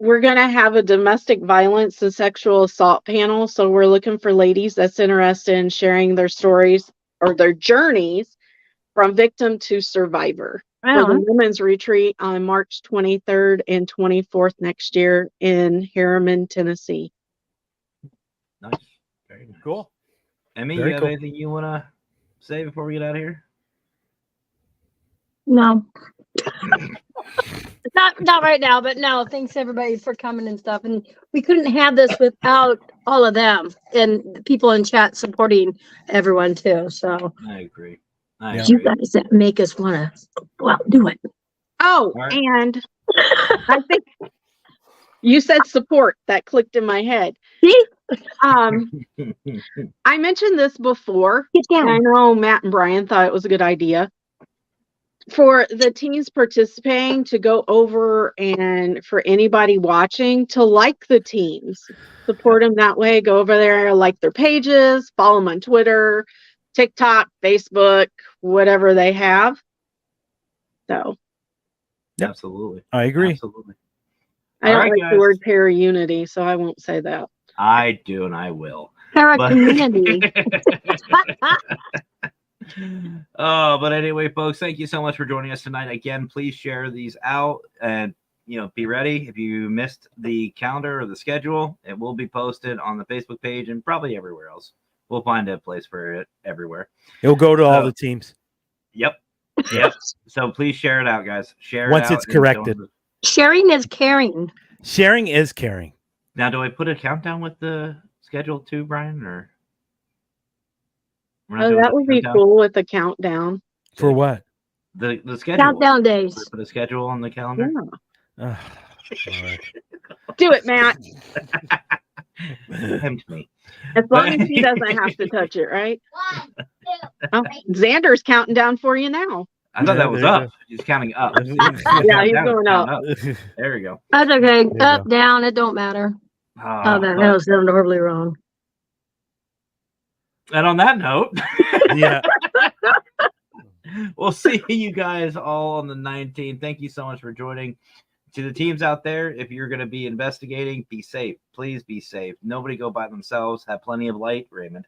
we're gonna have a domestic violence and sexual assault panel. So we're looking for ladies that's interested in sharing their stories or their journeys from victim to survivor for the women's retreat on March 23rd and 24th next year in Harriman, Tennessee. Nice. Very nice. cool. Emmy, Very you have cool. anything you want to say before we get out of here? No. Not right now, but no, thanks everybody for coming and stuff. And we couldn't have this without all of them and the people in chat supporting everyone too. So I agree. Yeah. you guys that make us want to go out and do it. Oh, All right. and I think you said support. That clicked in my head. See? I mentioned this before. Get And I down. know Matt and Brian thought it was a good idea for the teams participating to go over and for anybody watching to like the teams, support them that way. Go over there, like their pages, follow them on Twitter, TikTok, Facebook, whatever they have. So Yep. Absolutely. I agree. Absolutely. I don't All right, like guys. the word para unity, so I won't say that. I do, and I will. Para But- community. But anyway, folks, thank you so much for joining us tonight. Again, please share these out and be ready. If you missed the calendar or the schedule, it will be posted on the Facebook page and probably everywhere else. We'll find a place for it everywhere. It'll go to all So- the teams. Yep. Yep. So please share it out, guys. Share Once it out it's and don't- corrected. Sharing is caring. Sharing is caring. Now, do I put a countdown with the schedule too, Brian? Or we're not Oh, doing that the would be countdown? cool with a countdown. For what? The schedule. Countdown days. Put a schedule on the calendar. Yeah. Lord. Do it, Matt. Tempt me. As long as he doesn't have to touch it, right? Oh, Xander's counting down for you now. I thought Yeah, that was there you up. He's counting up. Yeah, he's Count going down, up. count There we go. That's okay. you Up, go. down, it don't matter. Oh, that But- was horribly wrong. and on that note, Yeah. we'll see you guys all on the 19th. Thank you so much for joining. To the teams out there, if you're going to be investigating, be safe. Please be safe. Nobody go by themselves. Have plenty of light, Raymond.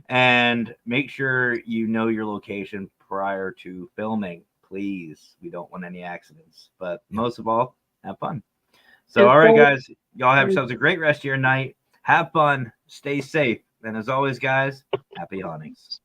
And make sure you know your location prior to filming. Please. We don't want any accidents. But most of all, have fun. So, And all right, so- guys. Y'all have yourselves a great rest of your night. Have fun. Stay safe. And as always, guys, happy hauntings.